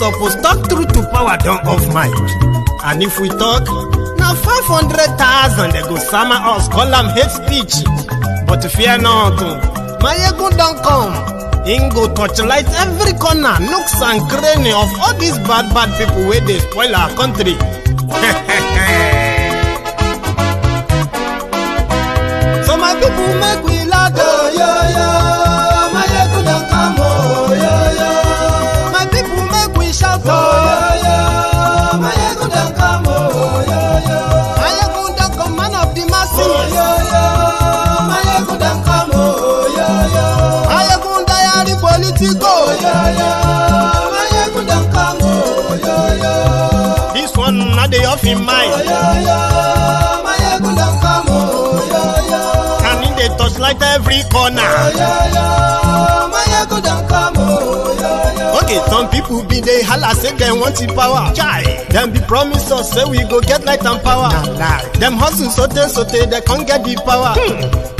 suppose talk through to power don't off mic. And if we talk, now 500,000 they go summer us, call them hate speech. But fear not, Maiyegun don't come. Ingo torchlight every corner, nooks and cranny of all these bad people where they spoil our country. So my people make we laugh, oh, yo, yo. Maiyegun don't come, oh, yo, yo. My people make we shout, oh, yo, yo. Maiyegun don't come, oh, yo, yo. Maiyegun don't come, man of the masses, oh, yo, yo. Maiyegun don't come, oh, yo, yo. Maiyegun diary politico, oh, yo, yo. Maiyegun don't come, oh, yo, yo. This one not the off in mind, oh, yo, yo. Maiyegun don't come, oh, yo, yo. And in the touchlight every corner, oh, yo, yo. Maiyegun don't come, oh, yo, yo. Okay, some people be they holla say they want the power. Chai. Them be promise us say we go get light and power. Nah. Them hustle sote they can't get the power.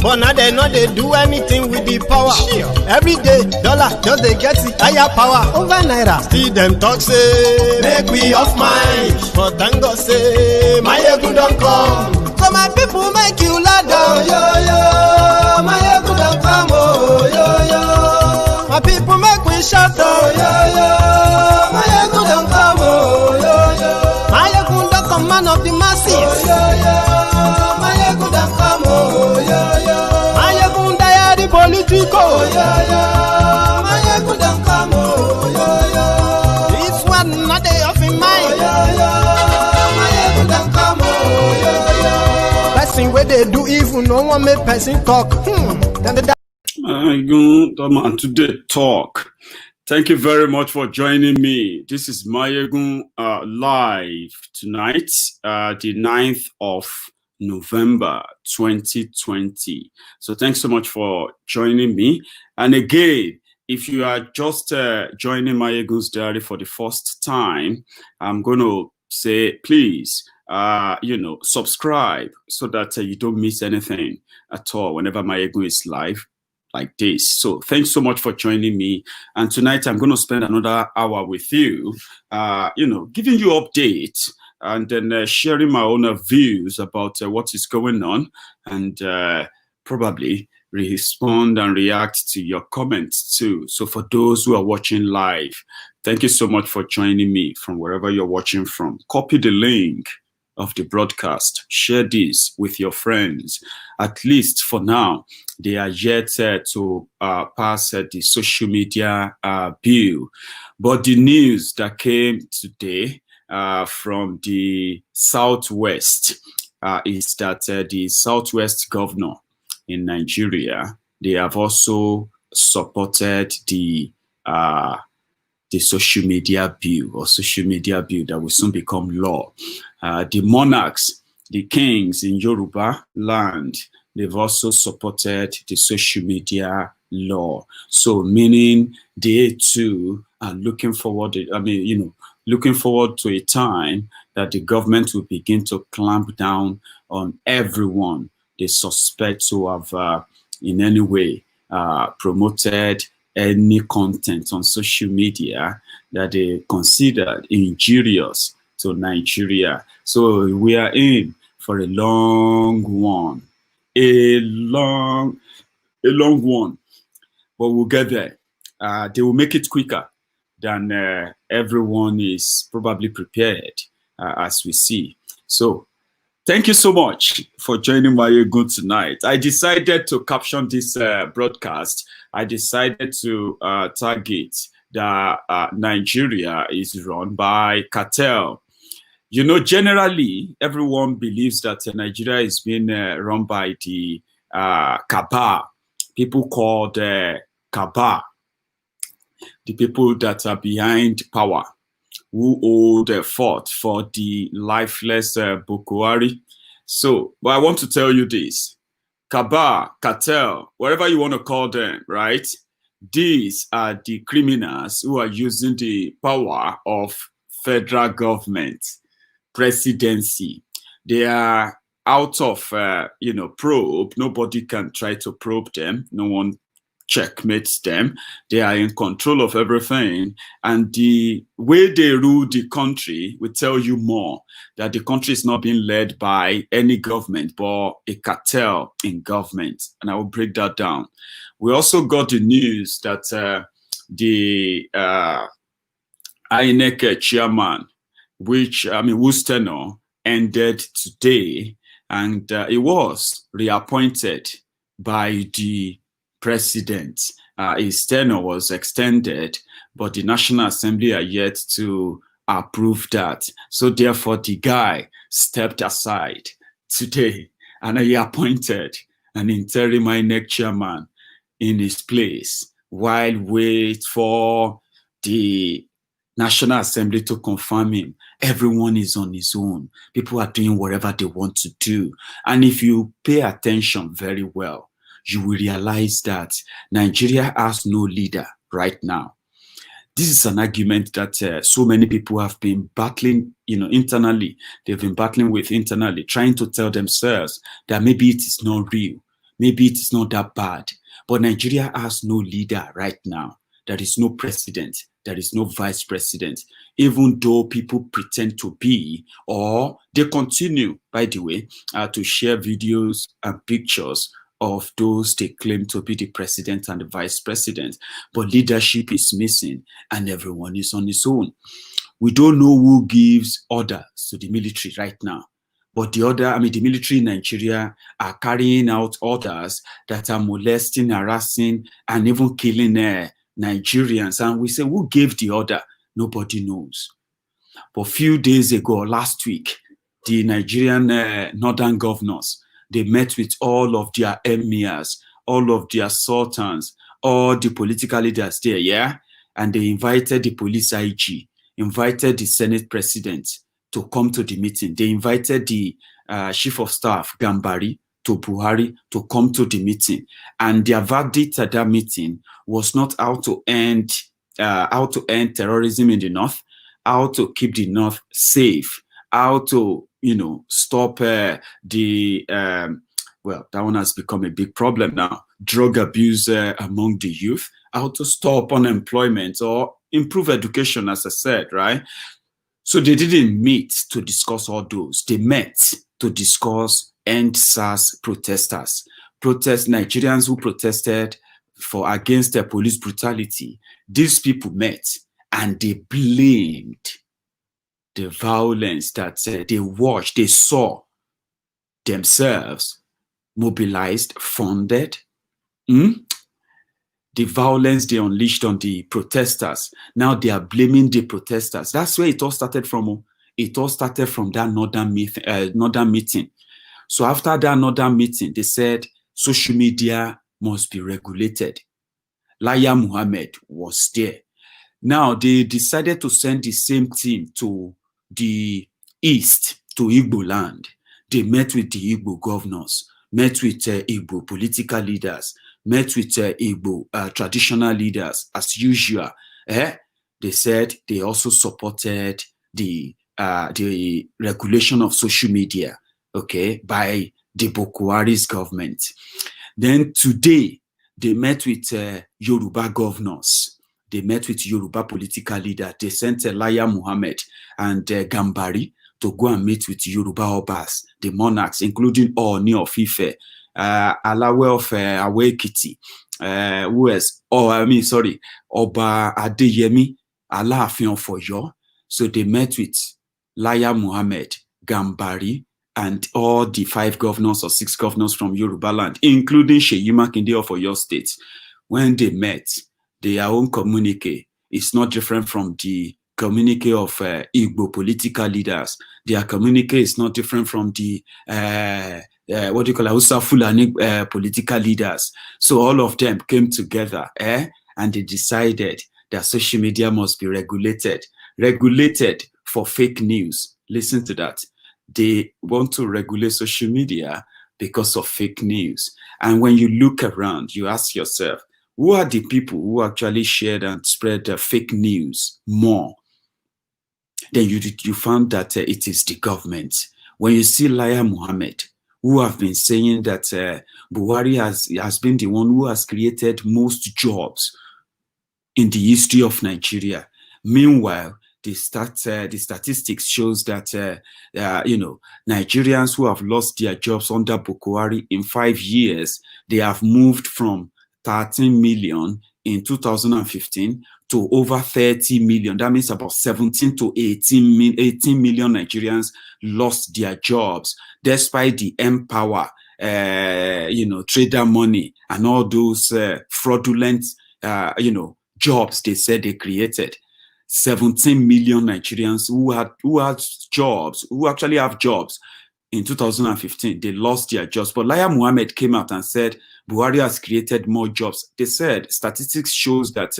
But now they know they do anything with the power. Sure. Every day, dollar just they get the higher power over naira. Still them talk say make we off mind. But thank God say Maiyegun don't come. So my people make you loud, oh, yo, yo. Maiyegun don't come, oh, yo, yo. My people make we shout, oh, yo, yo. Maiyegun don't come, oh, yo, yo. Maiyegun don't come, man of the masses, oh, yo, yo. Maiyegun don't come, oh, yo, yo. Maiyegun diary politico, oh, yo, yo. Maiyegun don't come, oh, yo, yo. This one not they off in mind, oh, yo, yo. Maiyegun don't come, oh, yo, yo. Person where they do evil, no one make person talk. Then the And today talk. Thank you very much for joining me. This is Maiyegun live tonight, the 9th of November 2020. So thanks so much for joining me. And again, if you are just joining Maiyegun's Diary for the first time, I'm going to say, please, subscribe so that you don't miss anything at all whenever Maiyegun is live like this. So thanks so much for joining me. And tonight I'm going to spend another hour with you, giving you updates and then sharing my own views about what is going on and probably respond and react to your comments too. So for those who are watching live, thank you so much for joining me from wherever you're watching from. Copy the link of the broadcast, share this with your friends. At least for now, they are yet to pass the social media bill. But the news that came today from the Southwest is that the Southwest governor in Nigeria, they have also supported the social media bill that will soon become law. The monarchs, the kings in Yoruba land, they've also supported the social media law. So meaning they too are looking forward, looking forward to a time that the government will begin to clamp down on everyone they suspect to have in any way promoted any content on social media that they considered injurious to Nigeria. So we are in for a long one, a long one, but we'll get there. They will make it quicker than everyone is probably prepared, as we see. So thank you so much for joining Maiyegun tonight. I decided to caption this broadcast. I decided to target that Nigeria is run by cartel. You know, generally, everyone believes that Nigeria is being run by the cabal, people called cabal, the people that are behind power, who hold the fort for the lifeless Boko. So, but I want to tell you this. Cabal, cartel, whatever you want to call them, right? These are the criminals who are using the power of federal government, presidency. They are out of, probe. Nobody can try to probe them. No one checkmates them. They are in control of everything. And the way they rule the country will tell you more, that the country is not being led by any government, but a cartel in government. And I will break that down. We also got the news that the INEC Chairman, whose tenure ended today, and it was reappointed by the president. His tenure was extended, but the National Assembly are yet to approve that. So therefore, the guy stepped aside today, and he appointed an interim INEC chairman in his place while wait for the National Assembly to confirm him. Everyone is on his own. People are doing whatever they want to do. And if you pay attention very well, you will realize that Nigeria has no leader right now. This is an argument that so many people have been battling, internally. They've been battling with internally, trying to tell themselves that maybe it is not real. Maybe it is not that bad. But Nigeria has no leader right now. There is no president. There is no vice president, even though people pretend to be, or they continue, by the way, to share videos and pictures of those they claim to be the president and the vice president. But leadership is missing and everyone is on his own. We don't know who gives orders to the military right now. But the military in Nigeria are carrying out orders that are molesting, harassing, and even killing Nigerians. And we say, who gave the order? Nobody knows. But a few days ago, last week, the Nigerian northern governors, they met with all of their emirs, all of their sultans, all the political leaders there, yeah? And they invited the police IG, invited the Senate president to come to the meeting. They invited the chief of staff, Gambari, to Buhari to come to the meeting. And their verdict at that meeting was not how to end terrorism in the north, how to keep the north safe, how to stop well, that one has become a big problem now, drug abuse among the youth, how to stop unemployment or improve education, as I said, right? So they didn't meet to discuss all those. They met to discuss end SARS protesters, Nigerians who protested against the police brutality. These people met and they blamed the violence that they watched, they saw themselves mobilized, funded. The violence they unleashed on the protesters. Now they are blaming the protesters. That's where it all started from. It all started from that northern meeting. So after that northern meeting, they said social media must be regulated. Laya Muhammad was there. Now they decided to send the same team to the east, to Igbo land. They met with the Igbo governors, met with Igbo political leaders, met with Igbo traditional leaders as usual. They said they also supported the regulation of social media, okay, by the Boko Haram's government. Then today, they met with Yoruba governors. They met with Yoruba political leaders. They sent Laya Muhammad and Gambari to go and meet with Yoruba Obas, the monarchs, including Ooni of Ife, Alawe of Awekiti, Oba Adeyemi, Alaafin of Oyo. So they met with Laya Muhammad, Gambari, and all the 5 governors or 6 governors from Yoruba land, including Seyi Makinde of Oyo State. When they met, their own communique is not different from the communique of Igbo political leaders. Their communique is not different from the Hausa Fulani political leaders. So all of them came together and they decided that social media must be regulated for fake news. Listen to that. They want to regulate social media because of fake news. And when you look around, you ask yourself, who are the people who actually shared and spread fake news more? Then you found that it is the government. When you see Laya Muhammad, who have been saying that Buhari has been the one who has created most jobs in the history of Nigeria. Meanwhile, the statistics shows that Nigerians who have lost their jobs under Boko Haram in 5 years, they have moved from 13 million in 2015 to over 30 million. That means about 17 to 18 million Nigerians lost their jobs, despite the Empower, trader money and all those fraudulent, jobs they said they created. 17 million Nigerians who actually have jobs in 2015, they lost their jobs. But Laya Mohammed came out and said Buhari has created more jobs. They said statistics shows that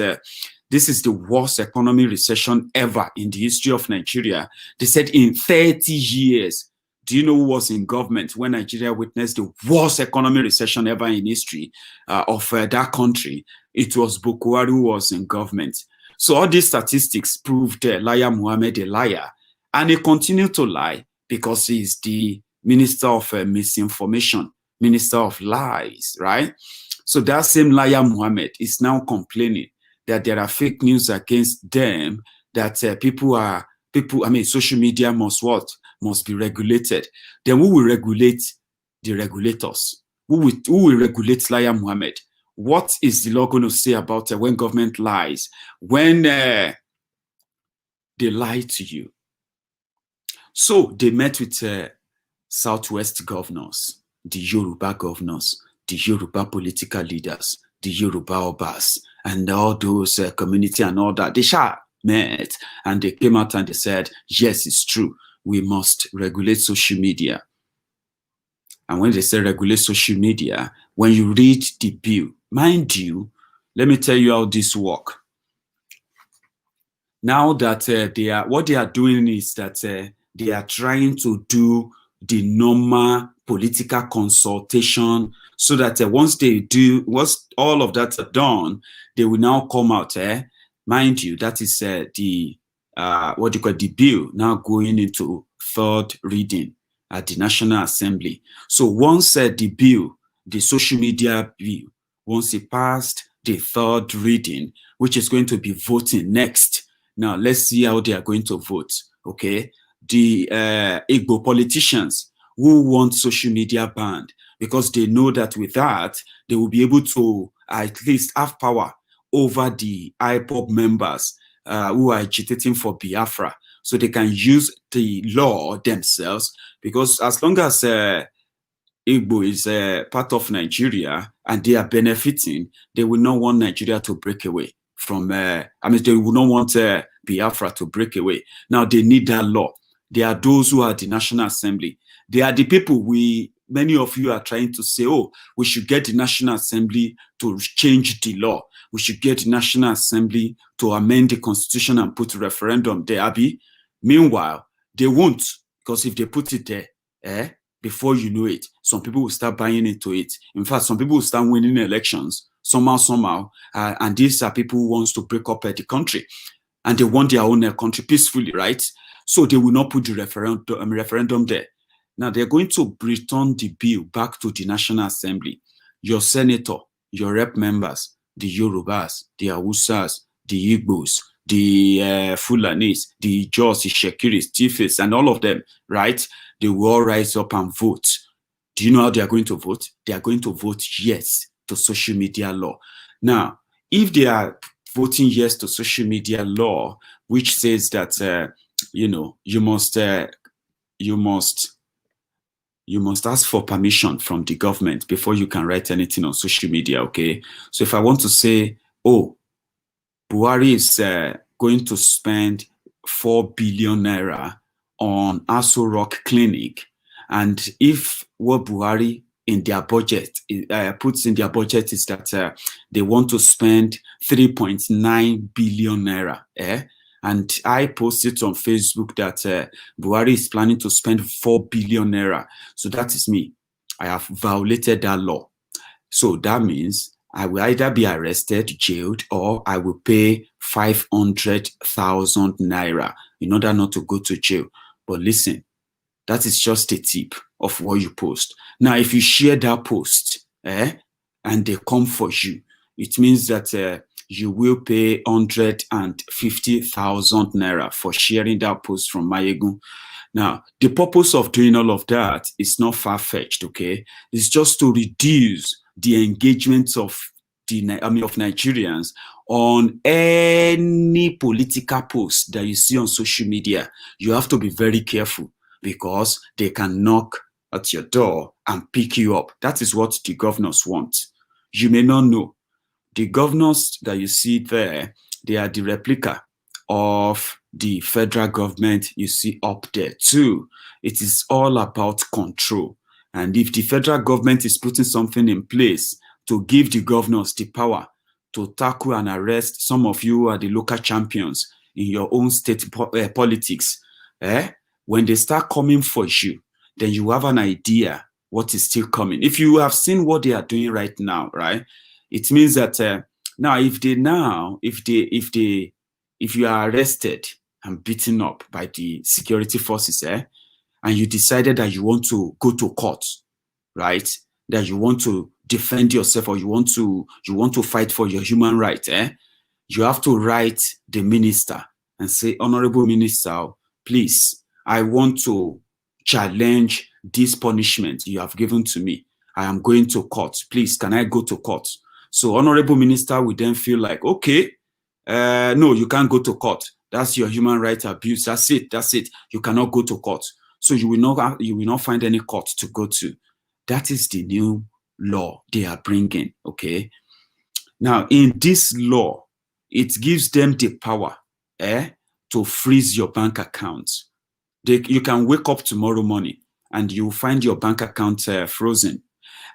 this is the worst economic recession ever in the history of Nigeria. They said in 30 years. Do you know who was in government when Nigeria witnessed the worst economic recession ever in history of that country? It was Boko Haram who was in government. So all these statistics proved Laya Mohammed a liar. And he continued to lie because he's the minister of misinformation, minister of lies, right? So that same Laya Mohammed is now complaining that there are fake news against them, that social media must be regulated. Then who will regulate the regulators? Who will regulate Laya Mohammed? What is the law going to say about when government lies? When they lie to you? So they met with Southwest governors, the Yoruba governors, the Yoruba political leaders, the Yoruba Obas, and all those community and all that. They met and they came out and they said, yes, it's true. We must regulate social media. And when they say regulate social media, when you read the bill, mind you, let me tell you how this works. Now that what they are doing is that they are trying to do the normal political consultation, so that once all of that are done, they will now come out. Mind you, that is the bill now going into third reading at the National Assembly. So once the bill, the social media bill, once it passed the third reading, which is going to be voting next. Now let's see how they are going to vote. Okay, the Igbo politicians who want social media banned, because they know that with that they will be able to at least have power over the IPOB members who are agitating for Biafra, so they can use the law themselves. Because as long as Igbo is part of Nigeria and they are benefiting, they will not want Nigeria to break away from, they will not want Biafra to break away. Now they need that law. They are those who are the National Assembly. They are the people many of you are trying to say, oh, we should get the National Assembly to change the law. We should get the National Assembly to amend the Constitution and put a referendum there, Abi. Meanwhile, they won't, because if they put it there, before you know it, some people will start buying into it. In fact, some people will start winning elections somehow, and these are people who want to break up the country, and they want their own country peacefully, right? So they will not put the referendum there. Now they're going to return the bill back to the National Assembly. Your senator, your rep members, the Yorubas, the Hausas, the Igbos, the Fulanis, the Jos, the Shekiris, Tifis, and all of them, right? They will all rise up and vote. Do you know how they are going to vote? They are going to vote yes to social media law. Now, if they are voting yes to social media law, which says that you must ask for permission from the government before you can write anything on social media, okay? So if I want to say, oh, Buhari is going to spend 4 billion naira on Aso Rock Clinic, and if what Buhari in their budget puts in their budget is that they want to spend 3.9 billion naira, and I posted on Facebook that Buhari is planning to spend 4 billion naira. So that is me. I have violated that law. So that means I will either be arrested, jailed, or I will pay 500,000 naira in order not to go to jail. But listen, That is just a tip of what you post. Now, if you share that post, and they come for you, it means that you will pay 150,000 naira for sharing that post from Maiyegun. Now, the purpose of doing all of that is not far-fetched, okay? It's just to reduce the engagement of Nigerians on any political post that you see on social media. You have to be very careful because they can knock at your door and pick you up. That is what the governors want. You may not know. The governors that you see there, they are the replica of the federal government you see up there too. It is all about control. And if the federal government is putting something in place to give the governors the power to tackle and arrest some of you who are the local champions in your own state politics, when they start coming for you, then you have an idea what is still coming. If you have seen what they are doing right now, right, it means that now if you are arrested and beaten up by the security forces, and you decided that you want to go to court, right, that you want to defend yourself or you want to fight for your human rights, you have to write the minister and say, Honorable Minister, please, I want to challenge this punishment you have given to me. I am going to court. Please, can I go to court? So Honorable Minister will then feel like, okay, no, you can't go to court. That's your human rights abuse. That's it. That's it. You cannot go to court. So you will not find any court to go to. That is the new law they are bringing, okay? Now, in this law, it gives them the power to freeze your bank account. You can wake up tomorrow morning and you find your bank account frozen.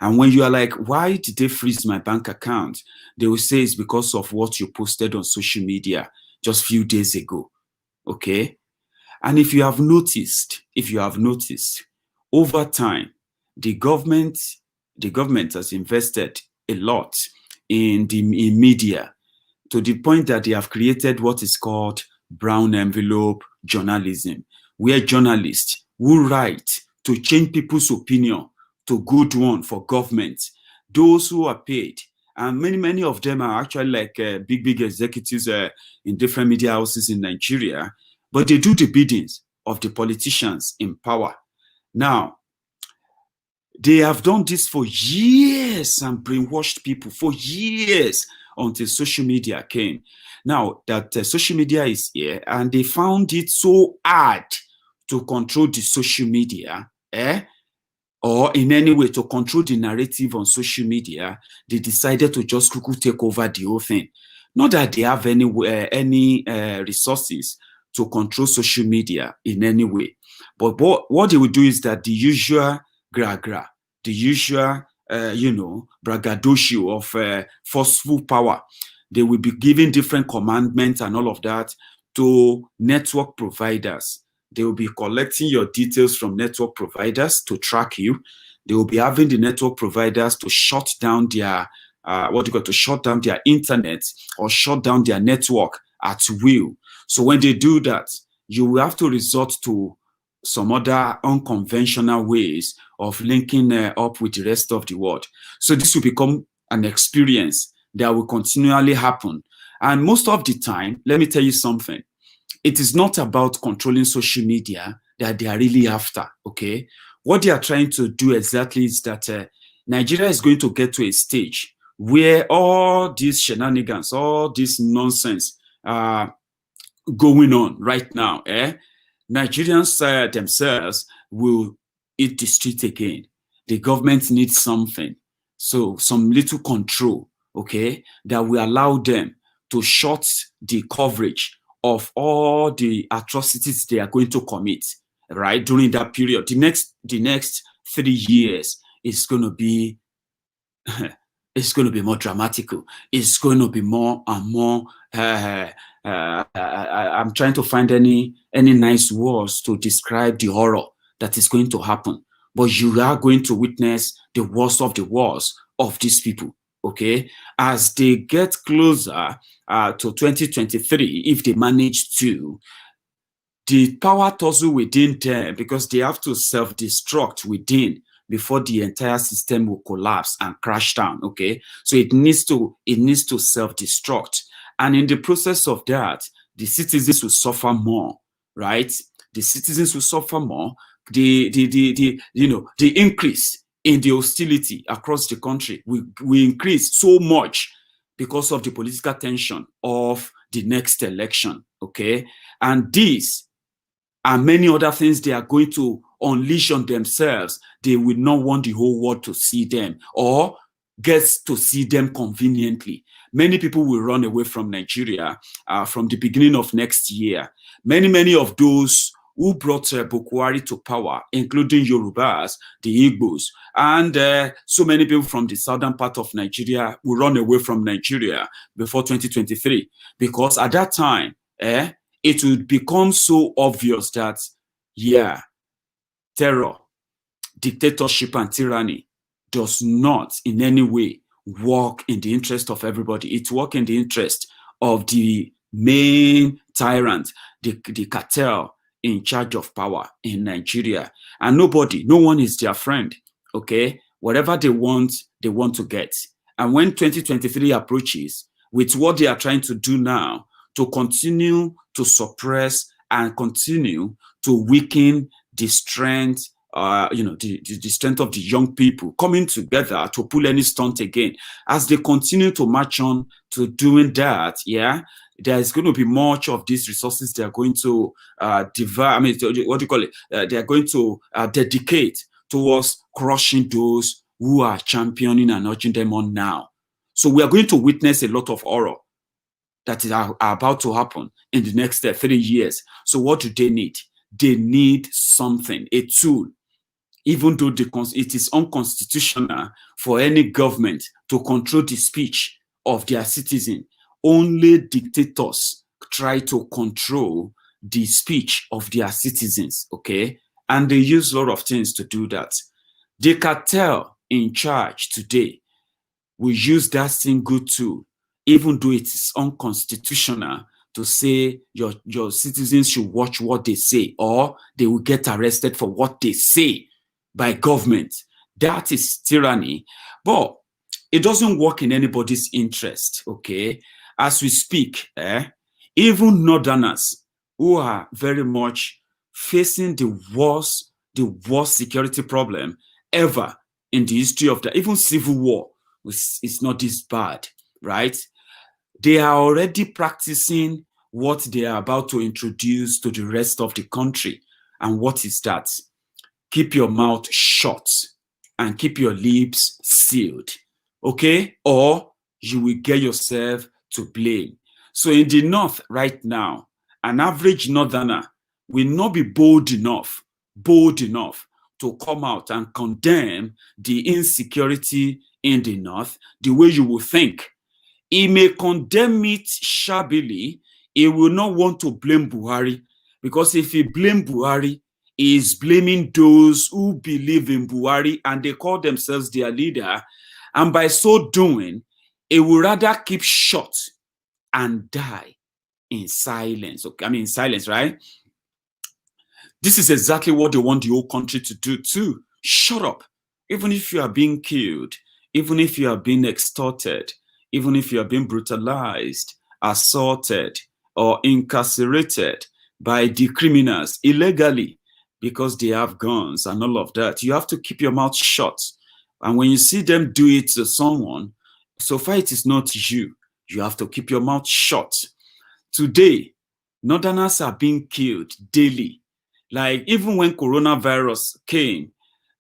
And when you are like, why did they freeze my bank account? They will say it's because of what you posted on social media just a few days ago, okay? And if you have noticed, over time, the government has invested a lot in media to the point that they have created what is called brown envelope journalism, where journalists will write to change people's opinion to good one for government, those who are paid. And many of them are actually like big executives in different media houses in Nigeria, but they do the biddings of the politicians in power. Now, they have done this for years and brainwashed people for years until social media came. Now that social media is here and they found it so hard to control the social media, or in any way to control the narrative on social media, they decided to just take over the whole thing. Not that they have any resources to control social media in any way, but what they will do is that the usual the usual braggadocio of forceful power, they will be giving different commandments and all of that to network providers. They will be collecting your details from network providers to track you. They will be having the network providers to shut down their shut down their internet or shut down their network at will. So when they do that, you will have to resort to some other unconventional ways of linking up with the rest of the world. So this will become an experience that will continually happen. And most of the time, let me tell you something, it is not about controlling social media that they are really after, okay? What they are trying to do exactly is that Nigeria is going to get to a stage where all these shenanigans, all this nonsense going on right now, Nigerians themselves will eat the street again. The government needs something. So some little control, okay, that will allow them to shut the coverage of all the atrocities they are going to commit, right, during that period. The next 3 years is going to be it's going to be more dramatical. It's going to be more and more I'm trying to find any nice words to describe the horror that is going to happen. But you are going to witness the worst of the wars of these people, okay? As they get closer to 2023, if they manage to, the power tussle within them, because they have to self-destruct within before the entire system will collapse and crash down. Okay, so it needs to self-destruct, and in the process of that, the citizens will suffer more, right? The citizens will suffer more. The increase in the hostility across the country will increase so much because of the political tension of the next election. Okay, and these and many other things they are going to unleash on themselves. They will not want the whole world to see them or gets to see them conveniently. Many people will run away from Nigeria from the beginning of next year. Many of those who brought Boko to power, including Yorubas, the Igbos, and so many people from the southern part of Nigeria will run away from Nigeria before 2023. Because at that time, it would become so obvious that, yeah, terror, dictatorship, and tyranny does not in any way work in the interest of everybody. It works in the interest of the main tyrant, the cartel in charge of power in Nigeria. And no one is their friend, okay? Whatever they want to get. And when 2023 approaches, with what they are trying to do now, to continue to suppress and continue to weaken the strength, the strength of the young people coming together to pull any stunt again. As they continue to march on to doing that, yeah, there's going to be much of these resources they are going to they are going to dedicate towards crushing those who are championing and urging them on now. So we are going to witness a lot of horror that is about to happen in the next 3 years. So what do they need? They need something, a tool. Even though it is unconstitutional for any government to control the speech of their citizen, only dictators try to control the speech of their citizens, okay? And they use a lot of things to do that. The cartel in charge today will use that single tool, even though it is unconstitutional to say your citizens should watch what they say, or they will get arrested for what they say by government. That is tyranny. But it doesn't work in anybody's interest, okay? As we speak, even northerners who are very much facing the worst security problem ever in the history of even civil war is not this bad, right? They are already practicing what they are about to introduce to the rest of the country. And what is that? Keep your mouth shut and keep your lips sealed, okay? Or you will get yourself to blame. So in the north right now, an average northerner will not be bold enough to come out and condemn the insecurity in the north the way you will think. He may condemn it shabbily. He will not want to blame Buhari, because if he blames Buhari, he is blaming those who believe in Buhari and they call themselves their leader. And by so doing, he will rather keep shut and die in silence. Okay, I mean, in silence, right? This is exactly what they want the whole country to do too. Shut up. Even if you are being killed, even if you are being extorted, even if you are being brutalized, assaulted, or incarcerated by the criminals illegally because they have guns and all of that, you have to keep your mouth shut. And when you see them do it to someone, so far it is not you, you have to keep your mouth shut. Today, northerners are being killed daily. Like even when coronavirus came,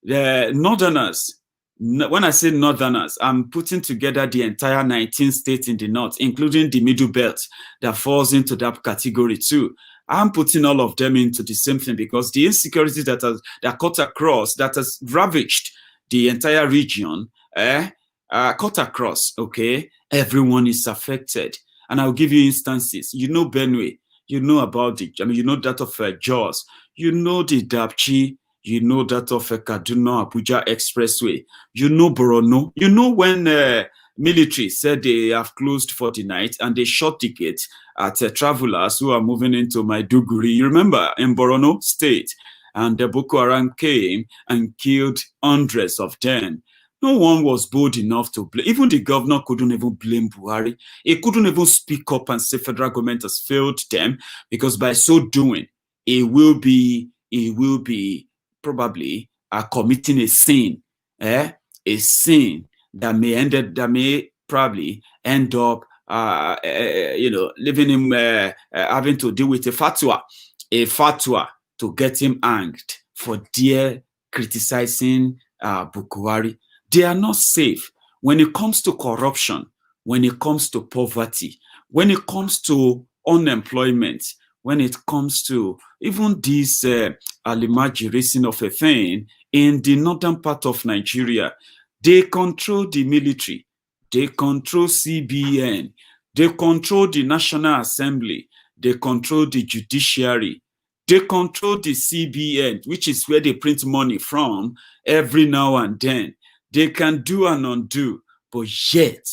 the northerners, when I say northerners, I'm putting together the entire 19 states in the north, including the middle belt that falls into that category too. I'm putting all of them into the same thing because the insecurity that cut across, that has ravaged the entire region, cut across, okay? Everyone is affected. And I'll give you instances. You know Benue, you know about it. I mean, you know that of Jos, you know the Dapchi, you know that of Kaduna Abuja Expressway, you know Borono, you know when military said they have closed for the night and they shut the gate at travelers who are moving into Maiduguri. You remember in Borno State, and the Boko Haram came and killed hundreds of them. No one was bold enough to blame. Even the governor couldn't even blame Buhari. He couldn't even speak up and say federal government has failed them, because by so doing, he will be probably committing a sin, a sin that may probably end up, leaving him having to deal with a fatwa to get him hanged for their criticizing Buhari. They are not safe when it comes to corruption, when it comes to poverty, when it comes to unemployment, when it comes to even this alimajiri racing of a thing in the northern part of Nigeria. They control the military, they control CBN, they control the National Assembly, they control the judiciary, they control the CBN, which is where they print money from every now and then. They can do and undo, but yet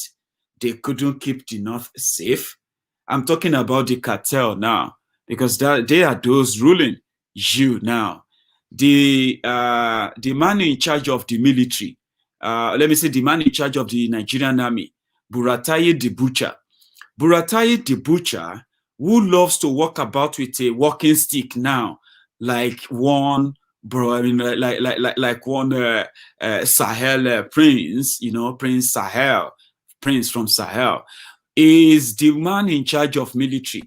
they couldn't keep the North safe. I'm talking about the cartel now, because they are those ruling you now. The man in charge of the military, let me say the man in charge of the Nigerian army, Buratai the Butcher. Buratai the Butcher, who loves to walk about with a walking stick now, like one like one Sahel prince, Prince Sahel, prince from Sahel, is the man in charge of military.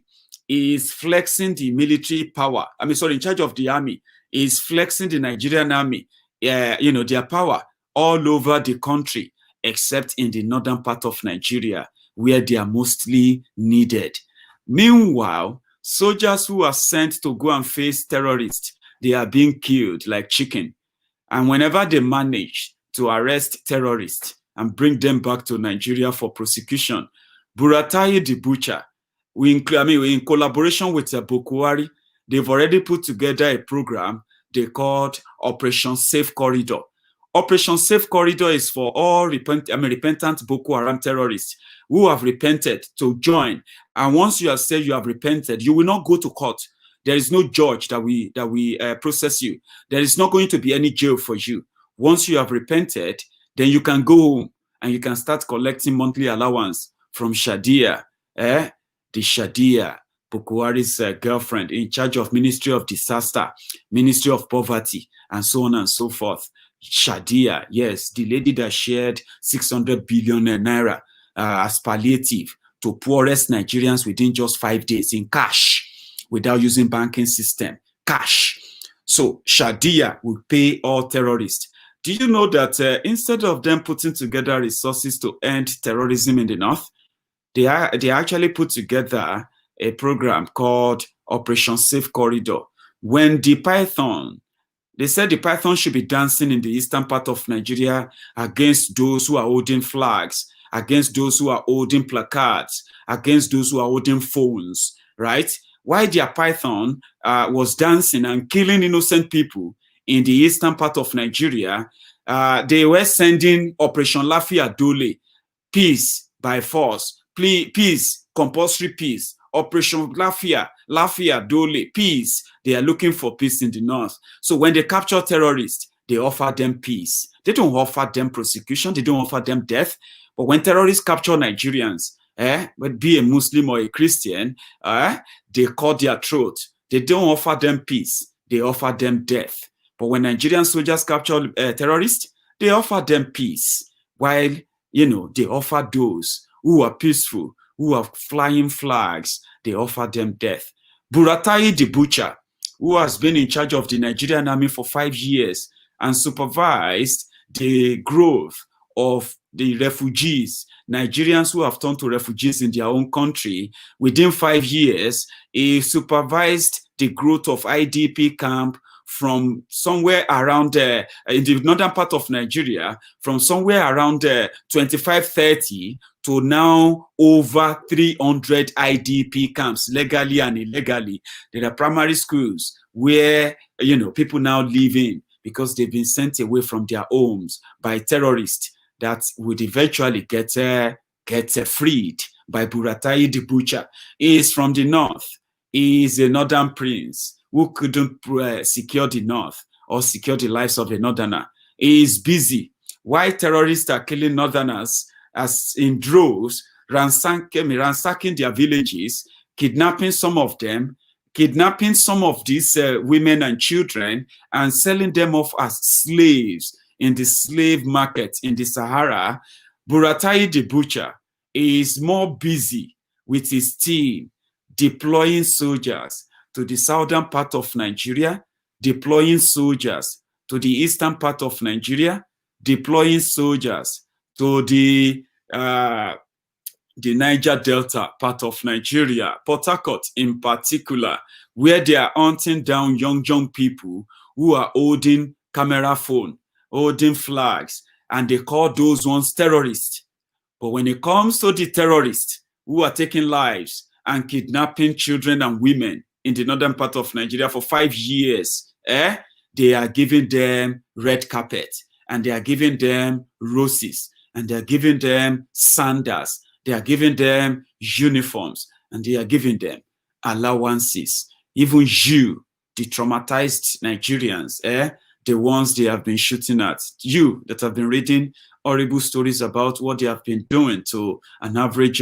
Is flexing the military power. In charge of the army. Is flexing the Nigerian army, their power all over the country, except in the northern part of Nigeria, where they are mostly needed. Meanwhile, soldiers who are sent to go and face terrorists, they are being killed like chicken. And whenever they manage to arrest terrorists and bring them back to Nigeria for prosecution, Buratai the Butcher, in collaboration with Boko Haram, they've already put together a program they called Operation Safe Corridor. Operation Safe Corridor is for all repentant Boko Haram terrorists who have repented to join. And once you have said you have repented, you will not go to court. There is no judge that we process you. There is not going to be any jail for you. Once you have repented, then you can go home and you can start collecting monthly allowance from Shadia, the Shadia, Boko Haram's girlfriend, in charge of Ministry of Disaster, Ministry of Poverty, and so on and so forth. Shadia, yes, the lady that shared 600 billion naira as palliative to poorest Nigerians within just 5 days in cash, without using banking system, cash. So Shadia will pay all terrorists. Do you know that instead of them putting together resources to end terrorism in the north, they actually put together a program called Operation Safe Corridor. When they said the python should be dancing in the eastern part of Nigeria against those who are holding flags, against those who are holding placards, against those who are holding phones, right? While their python was dancing and killing innocent people in the eastern part of Nigeria, they were sending Operation Lafia Dole, peace by force, peace, compulsory peace, Operation Lafia Dole, peace. They are looking for peace in the north. So when they capture terrorists, they offer them peace. They don't offer them prosecution. They don't offer them death. But when terrorists capture Nigerians, but be a Muslim or a Christian, they cut their throat. They don't offer them peace. They offer them death. But when Nigerian soldiers capture terrorists, they offer them peace. While, they offer those who are peaceful, who are flying flags, they offer them death. Buratai the Butcher, who has been in charge of the Nigerian army for 5 years and supervised the growth of the refugees, Nigerians who have turned to refugees in their own country, within 5 years, he supervised the growth of IDP camp from somewhere around in the northern part of Nigeria, from somewhere around 25-30 to now over 300 IDP camps, legally and illegally. There are primary schools where people now live in because they've been sent away from their homes by terrorists. that would eventually get freed by Buratai the Butcher. He is from the north. He is a northern prince who couldn't secure the north or secure the lives of a northerner. He is busy. Why terrorists are killing northerners as in droves, ransacking their villages, kidnapping some of them, kidnapping some of these women and children and selling them off as slaves in the slave market in the Sahara. Buratai the Butcher is more busy with his team deploying soldiers to the southern part of Nigeria, deploying soldiers to the eastern part of Nigeria, deploying soldiers to the Niger Delta part of Nigeria, Port Harcourt in particular, where they are hunting down young people who are holding camera phone, holding flags, and they call those ones terrorists. But when it comes to the terrorists who are taking lives and kidnapping children and women in the northern part of Nigeria for 5 years, they are giving them red carpet, and they are giving them roses, and they are giving them sandals, they are giving them uniforms, and they are giving them allowances. Even you, the traumatized Nigerians, the ones they have been shooting at, you that have been reading horrible stories about what they have been doing to an average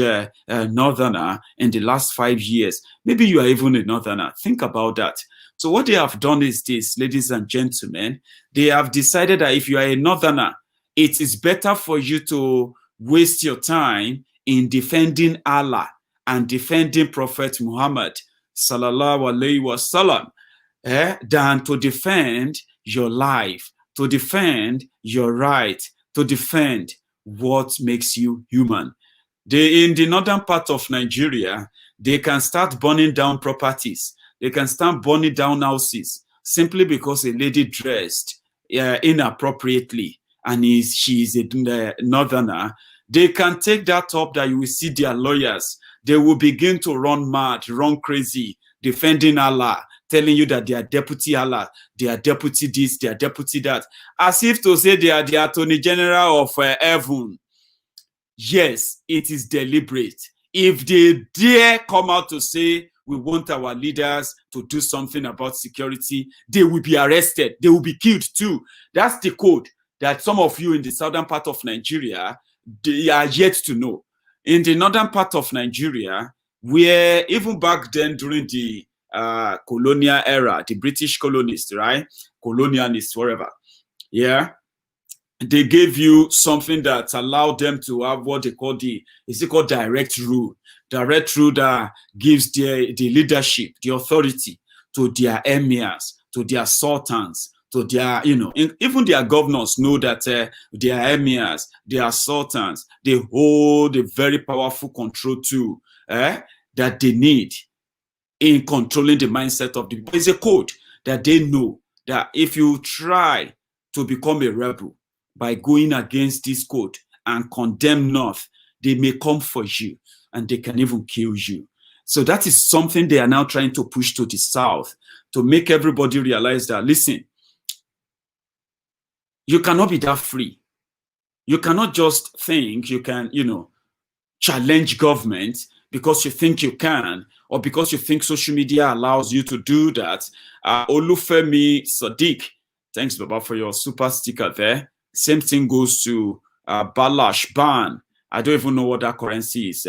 northerner in the last 5 years. Maybe you are even a northerner. Think about that. So what they have done is this, ladies and gentlemen. They have decided that if you are a northerner, it is better for you to waste your time in defending Allah and defending Prophet Muhammad sallallahu alaihi wasallam than to defend your life, to defend your right, to defend what makes you human. In the northern part of Nigeria, they can start burning down properties. They can start burning down houses simply because a lady dressed inappropriately and she is a northerner. They can take that up that you will see their lawyers. They will begin to run mad, run crazy, defending Allah, telling you that they are deputy Allah, they are deputy this, they are deputy that, as if to say they are the Attorney General of heaven. Yes, it is deliberate. If they dare come out to say, we want our leaders to do something about security, they will be arrested. They will be killed too. That's the code that some of you in the southern part of Nigeria, they are yet to know. In the northern part of Nigeria, where even back then during the colonial era, the British colonists, right? Colonialists, whatever. Yeah. They gave you something that allowed them to have what they call direct rule. Direct rule that gives the leadership, the authority to their emirs, to their sultans, to their, even their governors know that their emirs, their sultans, they hold a very powerful control too, that they need in controlling the mindset of the people. It's a code that they know that if you try to become a rebel by going against this code and condemn North, they may come for you and they can even kill you. So that is something they are now trying to push to the South to make everybody realize that, listen, you cannot be that free. You cannot just think you can, challenge government because you think you can, or because you think social media allows you to do that. Olufemi Sadiq, thanks, Baba, for your super sticker there. Same thing goes to Balash Ban. I don't even know what that currency is,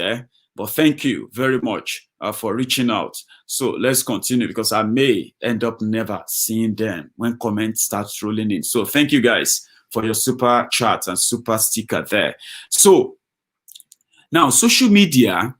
but thank you very much for reaching out. So let's continue, because I may end up never seeing them when comments start rolling in. So thank you guys for your super chat and super sticker there. So now social media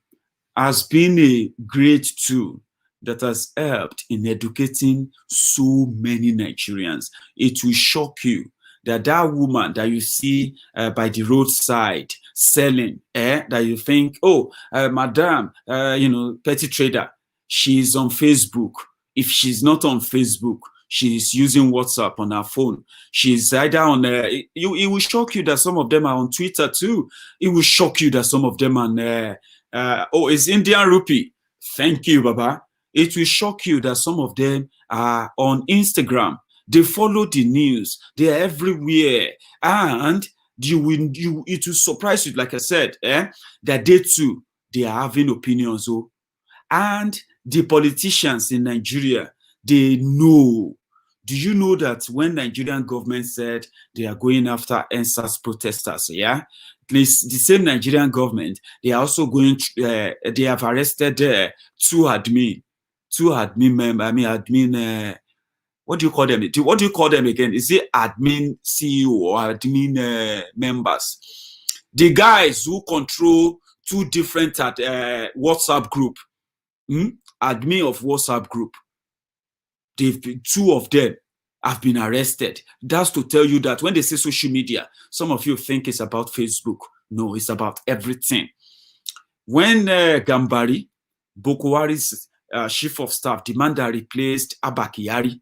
has been a great tool that has helped in educating so many Nigerians. It will shock you that woman that you see by the roadside selling, that you think, oh, madam, petty trader, she's on Facebook. If she's not on Facebook, she's using WhatsApp on her phone. She's either on, it will shock you that some of them are on Twitter too. It will shock you that some of them are it's Indian rupee. Thank you, Baba. It will shock you that some of them are on Instagram. They follow the news. They are everywhere. And it will surprise you, like I said, that they too, they are having opinions. Oh, and the politicians in Nigeria, they know. Do you know that when Nigerian government said they are going after NSAS protesters, yeah, please, the same Nigerian government, they are also going, they have arrested two admin members, what do you call them? What do you call them again? Is it admin CEO or admin members? The guys who control two different WhatsApp group, admin of WhatsApp group, two of them have been arrested. That's to tell you that when they say social media, some of you think it's about Facebook. No, it's about everything. When Gambari, Boko Haram's chief of staff, the man that replaced Abba Kyari,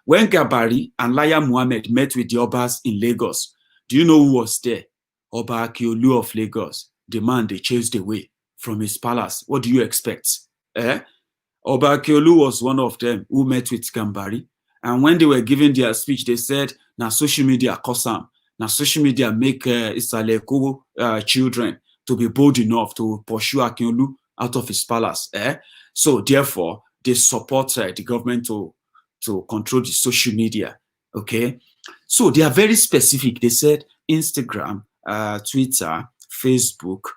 when Gambari and Laya Muhammad met with the Obas in Lagos, do you know who was there? Oba Akiolu of Lagos, the man they chased away from his palace. What do you expect? Oba Akiolu was one of them who met with Gambari. And when they were giving their speech, they said, now social media cause them. Now social media make Isaleko children to be bold enough to pursue Akiolu out of his palace. So therefore, they support the government to control the social media. Okay. So they are very specific. They said Instagram, Twitter, Facebook,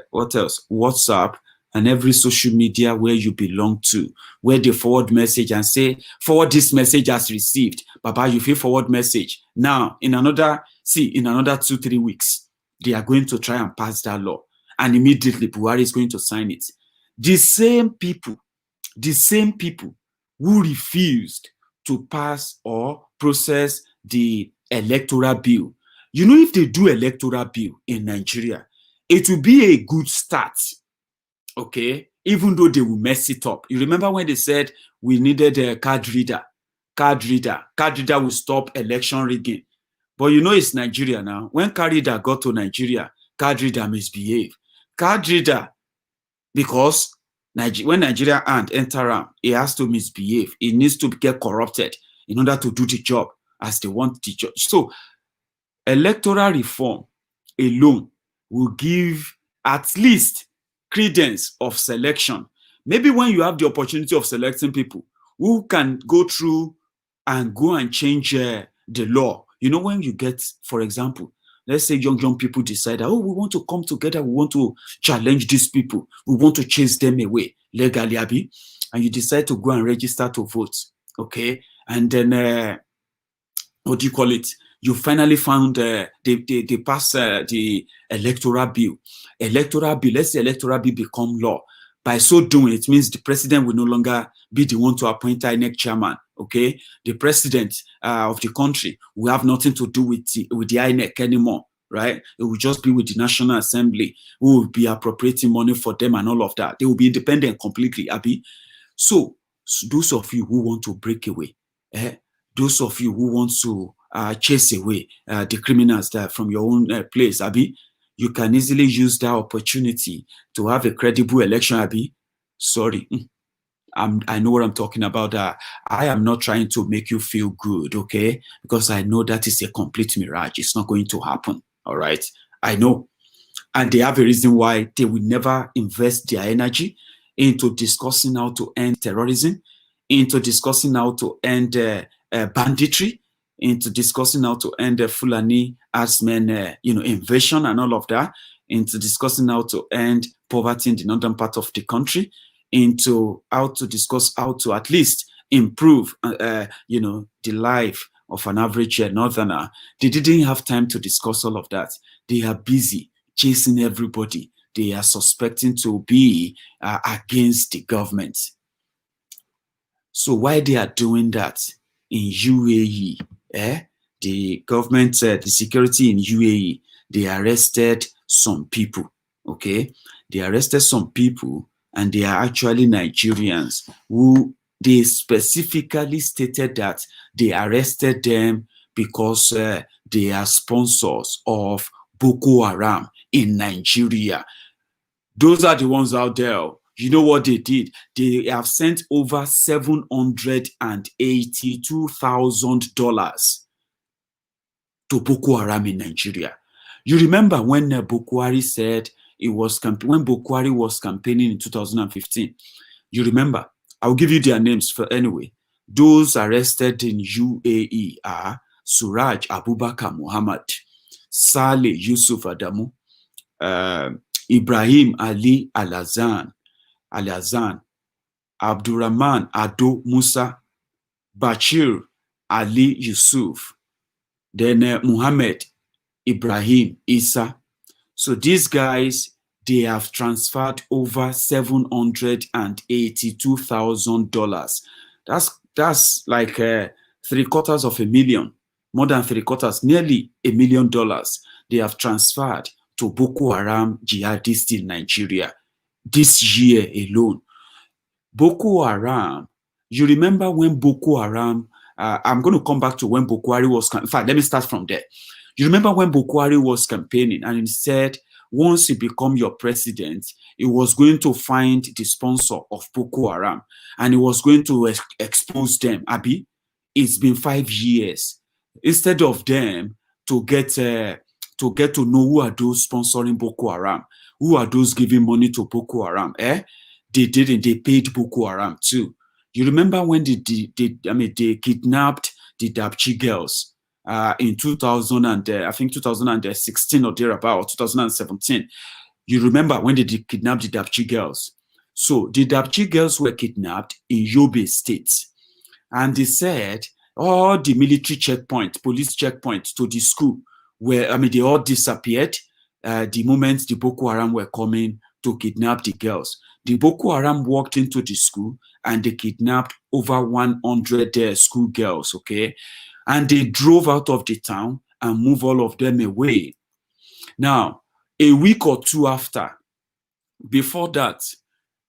what else? WhatsApp, and every social media where you belong to, where they forward message and say, forward this message as received. Baba, you feel forward message. Now, in another 2-3 weeks, they are going to try and pass that law. And immediately, Buhari is going to sign it. The same people who refused to pass or process the electoral bill. You know, if they do electoral bill in Nigeria, it will be a good start. Okay, even though they will mess it up. You remember when they said we needed a card reader? Card reader will stop election rigging. But you know it's Nigeria now. When card reader got to Nigeria, card reader misbehave. Card reader, because when Nigeria enter Haram, it has to misbehave. It needs to get corrupted in order to do the job as they want the job. So electoral reform alone will give at least credence of selection. Maybe when you have the opportunity of selecting people who can go through and go and change the law. You know, when you get, for example, let's say young people decide, oh, we want to come together, we want to challenge these people, we want to chase them away legally, Abi, and you decide to go and register to vote, okay? And then, what do you call it? You finally found they pass the electoral bill. Let's say electoral bill become law. By so doing, it means the president will no longer be the one to appoint INEC chairman. Okay, the president of the country will have nothing to do with the INEC anymore, right? It will just be with the National Assembly, who will be appropriating money for them and all of that. They will be independent completely, Abi. So those of you who want to break away, those of you who want to chase away the criminals from your own place, Abi, you can easily use that opportunity to have a credible election, Abi. Sorry, I know what I'm talking about. I am not trying to make you feel good, okay? Because I know that is a complete mirage. It's not going to happen, all right? I know. And they have a reason why they will never invest their energy into discussing how to end terrorism, into discussing how to end banditry, into discussing how to end the Fulani herdsmen, invasion and all of that, into discussing how to end poverty in the northern part of the country, into how to discuss how to at least improve, the life of an average northerner. They didn't have time to discuss all of that. They are busy chasing everybody they are suspecting to be against the government. So why they are doing that in UAE, the government, the security in UAE, they arrested some people, okay? They arrested some people, and they are actually Nigerians who they specifically stated that they arrested them because they are sponsors of Boko Haram in Nigeria. Those are the ones out there. You know what they did? They have sent over $782,000 to Boko Haram in Nigeria. You remember when Boko Haram said when Boko Haram was campaigning in 2015? You remember? I'll give you their names for anyway. Those arrested in UAE are Suraj Abubakar Muhammad, Saleh Yusuf Adamu, Ibrahim Ali Alazan, Abdurrahman Ado Musa, Bashir Ali Yusuf, then Muhammad Ibrahim Isa. So these guys, they have transferred over $782,000. That's like $750,000, more than $750,000, nearly $1 million. They have transferred to Boko Haram jihadists in Nigeria this year alone. Boko Haram, you remember when Boko Haram, I'm going to come back to when Boko Haram was, in fact, let me start from there. You remember when Boko Haram was campaigning and he said, once he become your president, he was going to find the sponsor of Boko Haram and he was going to expose them. Abi, it's been 5 years. Instead of them to get to know who are those sponsoring Boko Haram, who are those giving money to Boko Haram, they didn't. They paid Boko Haram too. You remember when they kidnapped the Dapchi girls in 2016 or thereabout, or 2017. You remember when they kidnapped the Dapchi girls? So the Dapchi girls were kidnapped in Yobe State, and they said all the military checkpoints, police checkpoints to the school they all disappeared the moment the Boko Haram were coming to kidnap the girls. The Boko Haram walked into the school and they kidnapped over 100 school girls, okay? And they drove out of the town and moved all of them away. Now, a week or two after, before that,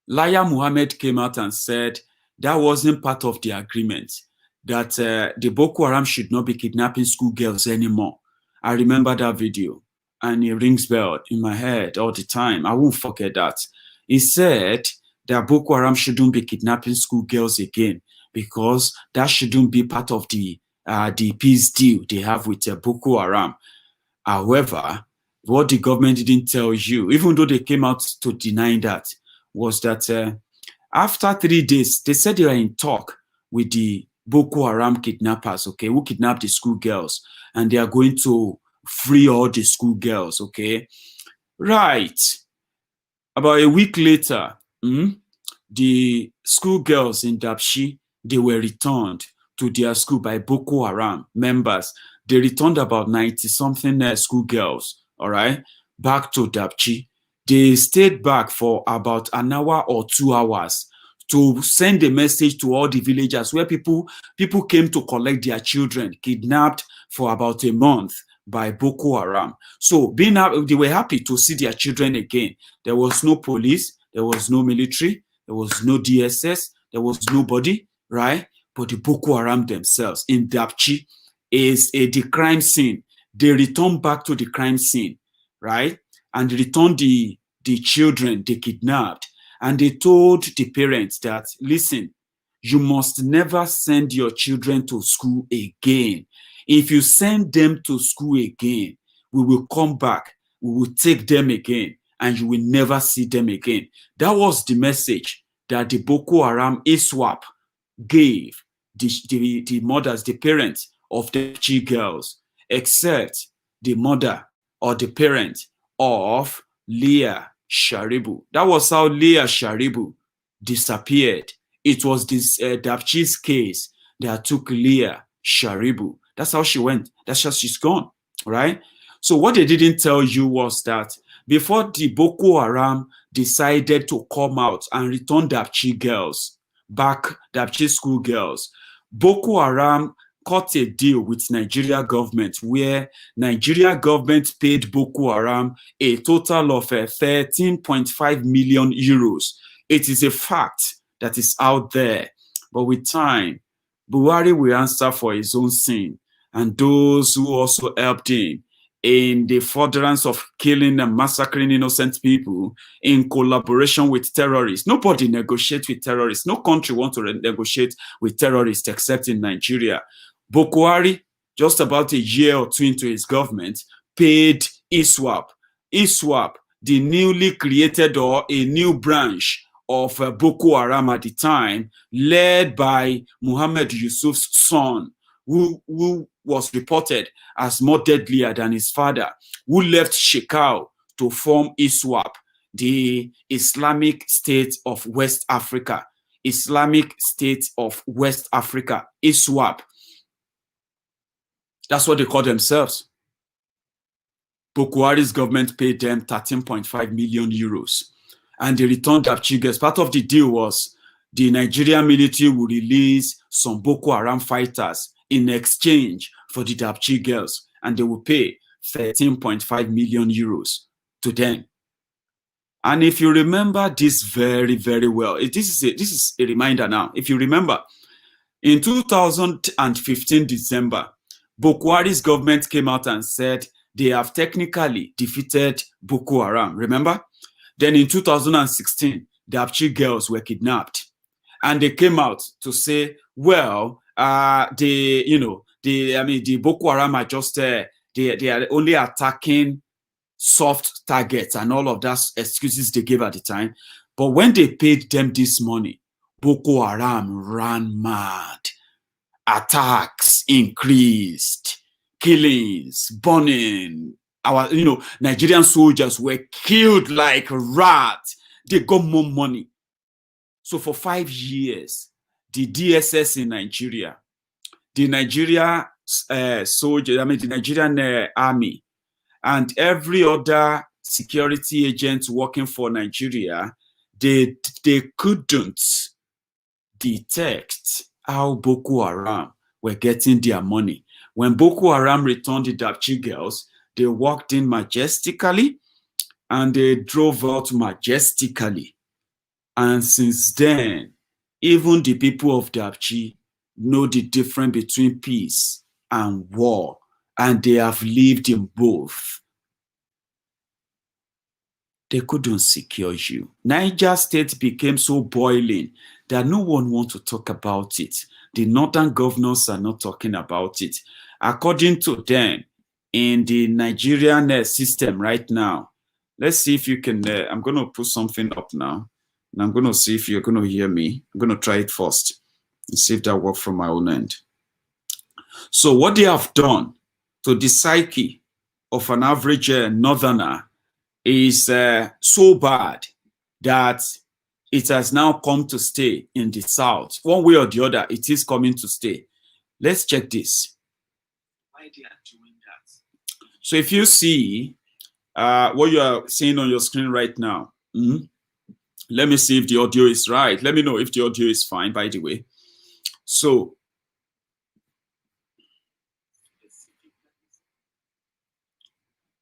Laya Muhammad came out and said that wasn't part of the agreement, that the Boko Haram should not be kidnapping school girls anymore. I remember that video and it rings bell in my head all the time. I won't forget that. He said that Boko Haram shouldn't be kidnapping school girls again because that shouldn't be part of the peace deal they have with Boko Haram. However, what the government didn't tell you, even though they came out to deny that, was that after 3 days, they said they were in talk with the Boko Haram kidnappers, okay, who kidnapped the school girls, and they are going to free all the school girls, okay? Right. About a week later, the school girls in Dapchi, they were returned to their school by Boko Haram members. They returned about 90-something school girls, all right, back to Dapchi. They stayed back for about an hour or 2 hours to send a message to all the villagers where people came to collect their children, kidnapped for about a month by Boko Haram. So they were happy to see their children again. There was no police, there was no military, there was no DSS, there was nobody, right? But the Boko Haram themselves in Dapchi is the crime scene. They returned back to the crime scene, right? And returned the children they kidnapped. And they told the parents that, listen, you must never send your children to school again. If you send them to school again, we will come back, we will take them again, and you will never see them again. That was the message that the Boko Haram ISWAP gave the mothers, the parents of the Chi girls, except the mother or the parent of Leah Sharibu. That was how Leah Sharibu disappeared. It was this Dapchi's case that took Leah Sharibu. That's how she went. That's how she's gone, right? So what they didn't tell you was that before the Boko Haram decided to come out and return Dapchi girls back, Dapchi school girls, Boko Haram cut a deal with Nigeria government where Nigeria government paid Boko Haram a total of 13.5 million euros. It is a fact that is out there. But with time, Buhari will answer for his own sin and those who also helped him in the furtherance of killing and massacring innocent people in collaboration with terrorists. Nobody negotiates with terrorists. No country wants to negotiate with terrorists except in Nigeria. Boko Haram just about a year or two into his government, paid ISWAP. ISWAP, the newly created or a new branch of Boko Haram at the time, led by Muhammad Yusuf's son, who was reported as more deadlier than his father, who left Shekau to form ISWAP, the Islamic State of West Africa. Islamic State of West Africa, ISWAP. That's what they call themselves. Boko Haram's government paid them 13.5 million euros. And they returned Dapchi girls. Part of the deal was the Nigerian military would release some Boko Haram fighters in exchange for the Dapchi girls. And they will pay 13.5 million euros to them. And if you remember this very, very well, this is a reminder now. If you remember, in 2015 December, Boko Haram's government came out and said they have technically defeated Boko Haram. Remember? Then in 2016, the Dapchi girls were kidnapped, and they came out to say, well, the Boko Haram are just they are only attacking soft targets and all of that excuses they gave at the time. But when they paid them this money, Boko Haram ran mad. Attacks increased, killings, burning. Our, Nigerian soldiers were killed like rats. They got more money. So for 5 years, the DSS in Nigeria, the Nigerian the Nigerian army, and every other security agent working for Nigeria, they couldn't detect how Boko Haram were getting their money. When Boko Haram returned the Dapchi girls, they walked in majestically and they drove out majestically. And since then, even the people of Dapchi know the difference between peace and war, and they have lived in both. They couldn't secure you. Niger State became so boiling that no one wants to talk about it. The northern governors are not talking about it. According to them, in the Nigerian system right now, let's see if you can, I'm going to put something up now, and I'm going to see if you're going to hear me. I'm going to try it first and see if that works from my own end. So what they have done to the psyche of an average northerner is so bad that it has now come to stay in the south. One way or the other, it is coming to stay. Let's check this. Why they are doing that? So if you see what you are seeing on your screen right now, let me see if the audio is right. Let me know if the audio is fine, by the way. So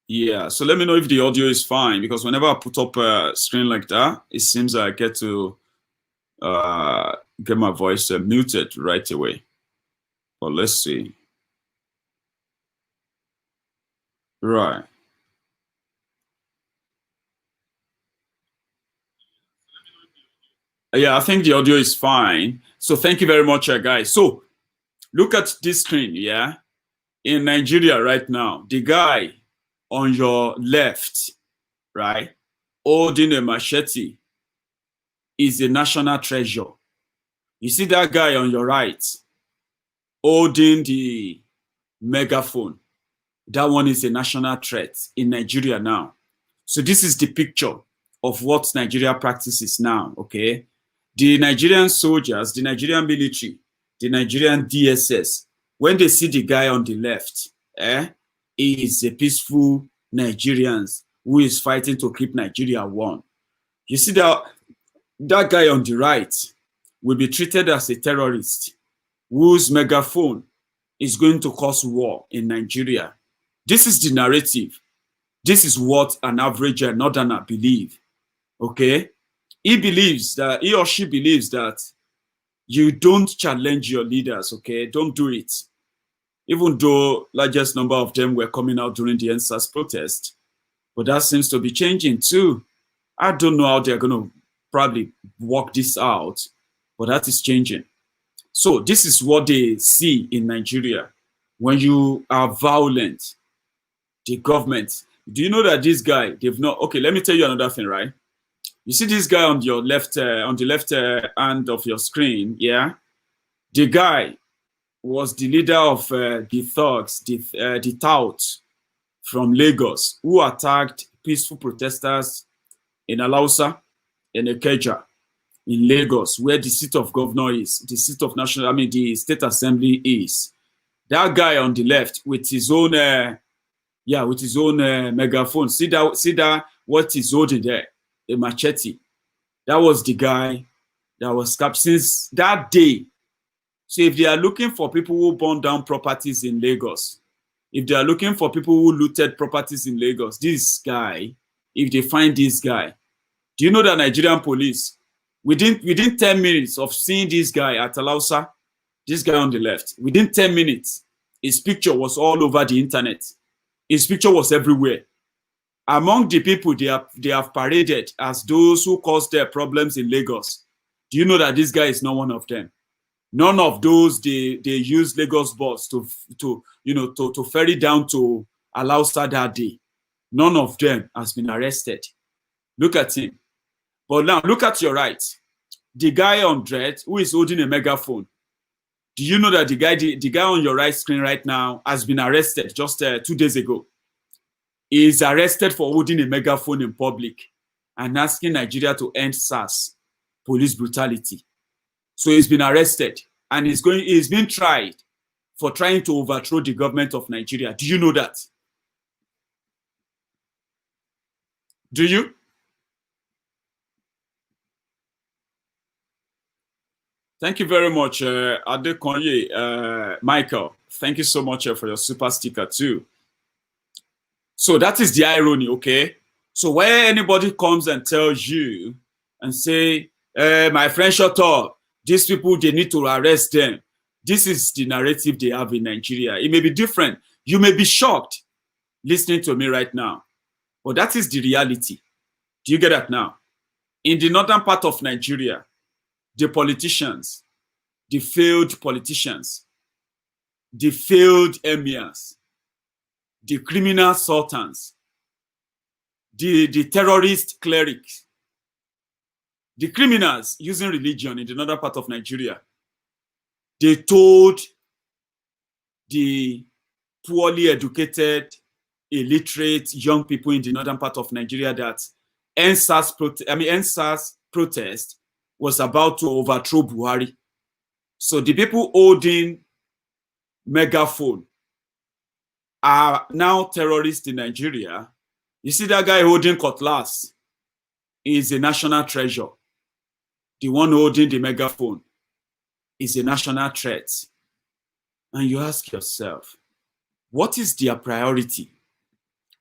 yeah, so let me know if the audio is fine, because whenever I put up a screen like that, it seems I get to get my voice muted right away. But let's see. Right. Yeah, I think the audio is fine. So thank you very much, guys. So look at this screen, yeah? In Nigeria right now, the guy on your left, right, holding a machete is a national treasure. You see that guy on your right holding the megaphone. That one is a national threat in Nigeria now. So this is the picture of what Nigeria practices now, okay? The Nigerian soldiers, the Nigerian military, the Nigerian DSS, when they see the guy on the left, he is a peaceful Nigerian who is fighting to keep Nigeria warm. You see that guy on the right will be treated as a terrorist whose megaphone is going to cause war in Nigeria. This is the narrative. This is what an average northerner believes. Okay? He or she believes that you don't challenge your leaders, okay? Don't do it. Even though largest number of them were coming out during the NSAS protest. But that seems to be changing too. I don't know how they're going to probably work this out, but that is changing. So this is what they see in Nigeria. When you are violent, the government, do you know that this guy, they've not, okay, let me tell you another thing, right? You see this guy on your left, on the left hand of your screen, yeah? The guy was the leader of the thugs, the touts from Lagos, who attacked peaceful protesters in Alausa, in Ikeja, in Lagos, where the seat of governor is, the seat of national, I mean, the state assembly is. That guy on the left with his own, with his own megaphone. See that, what he's holding there, a machete. That was the guy that was captured since that day. So if they are looking for people who burned down properties in Lagos, if they are looking for people who looted properties in Lagos, this guy, if they find this guy, do you know that Nigerian police, within 10 minutes of seeing this guy at Alausa, this guy on the left, within 10 minutes, his picture was all over the internet. His picture was everywhere. Among the people they have paraded as those who caused their problems in Lagos, do you know that this guy is not one of them? None of those they used Lagos bus to ferry down to Alausa that day. None of them has been arrested. Look at him. But now look at your right. The guy on dread who is holding a megaphone. Do you know that the guy on your right screen right now has been arrested just 2 days ago? He is arrested for holding a megaphone in public and asking Nigeria to end SARS, police brutality. So he's been arrested and he's being tried for trying to overthrow the government of Nigeria. Do you know that? Do you? Thank you very much, Adekonye, Michael. Thank you so much for your super sticker too. So that is the irony, okay? So where anybody comes and tells you and say, my friend, shut up. These people, they need to arrest them. This is the narrative they have in Nigeria. It may be different. You may be shocked listening to me right now. But that is the reality. Do you get that now? In the northern part of Nigeria, the politicians, the failed politicians, the failed emirs, the criminal sultans, the terrorist clerics, the criminals using religion in the northern part of Nigeria, they told the poorly educated, illiterate young people in the northern part of Nigeria that NSAS protest was about to overthrow Buhari. So the people holding megaphone are now terrorists in Nigeria. You see that guy holding cutlass is a national treasure. The one holding the megaphone is a national threat. And you ask yourself, what is their priority?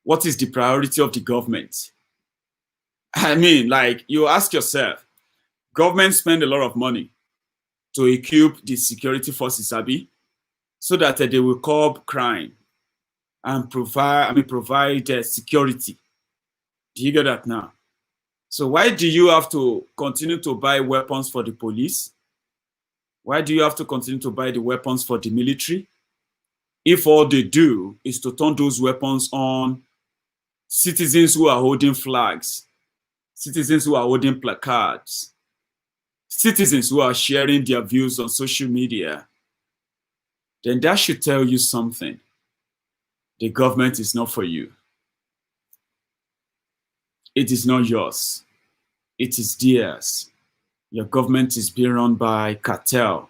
What is the priority of the government? I mean, like, you ask yourself, government spend a lot of money to equip the security forces, Abi, so that they will curb crime and provide security. Do you get that now? So why do you have to continue to buy weapons for the police? Why do you have to continue to buy the weapons for the military? If all they do is to turn those weapons on citizens who are holding flags, citizens who are holding placards, citizens who are sharing their views on social media, then that should tell you something. The government is not for you. It is not yours. It is theirs. Your government is being run by cartel.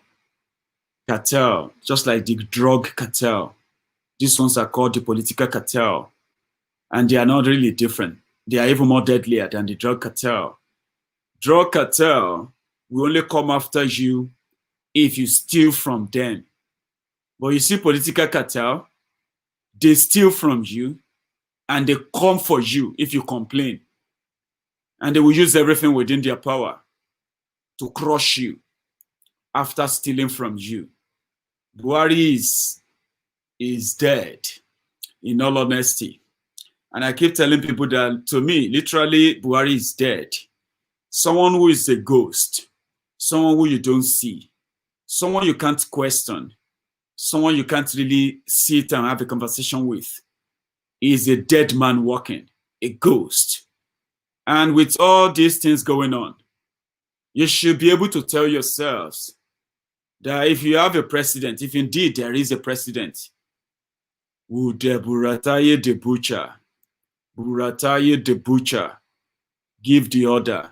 Cartel, just like the drug cartel. These ones are called the political cartel. And they are not really different. They are even more deadlier than the drug cartel. Drug cartel will only come after you if you steal from them. But you see political cartel, they steal from you and they come for you if you complain. And they will use everything within their power to crush you after stealing from you. Buhari is dead, in all honesty. And I keep telling people that, to me, literally, Buhari is dead. Someone who is a ghost, someone who you don't see, someone you can't question. someone you can't really sit and have a conversation with, is a dead man walking, a ghost. And with all these things going on, you should be able to tell yourselves that if you have a president, if indeed there is a president, would Burataye the butcher, give the order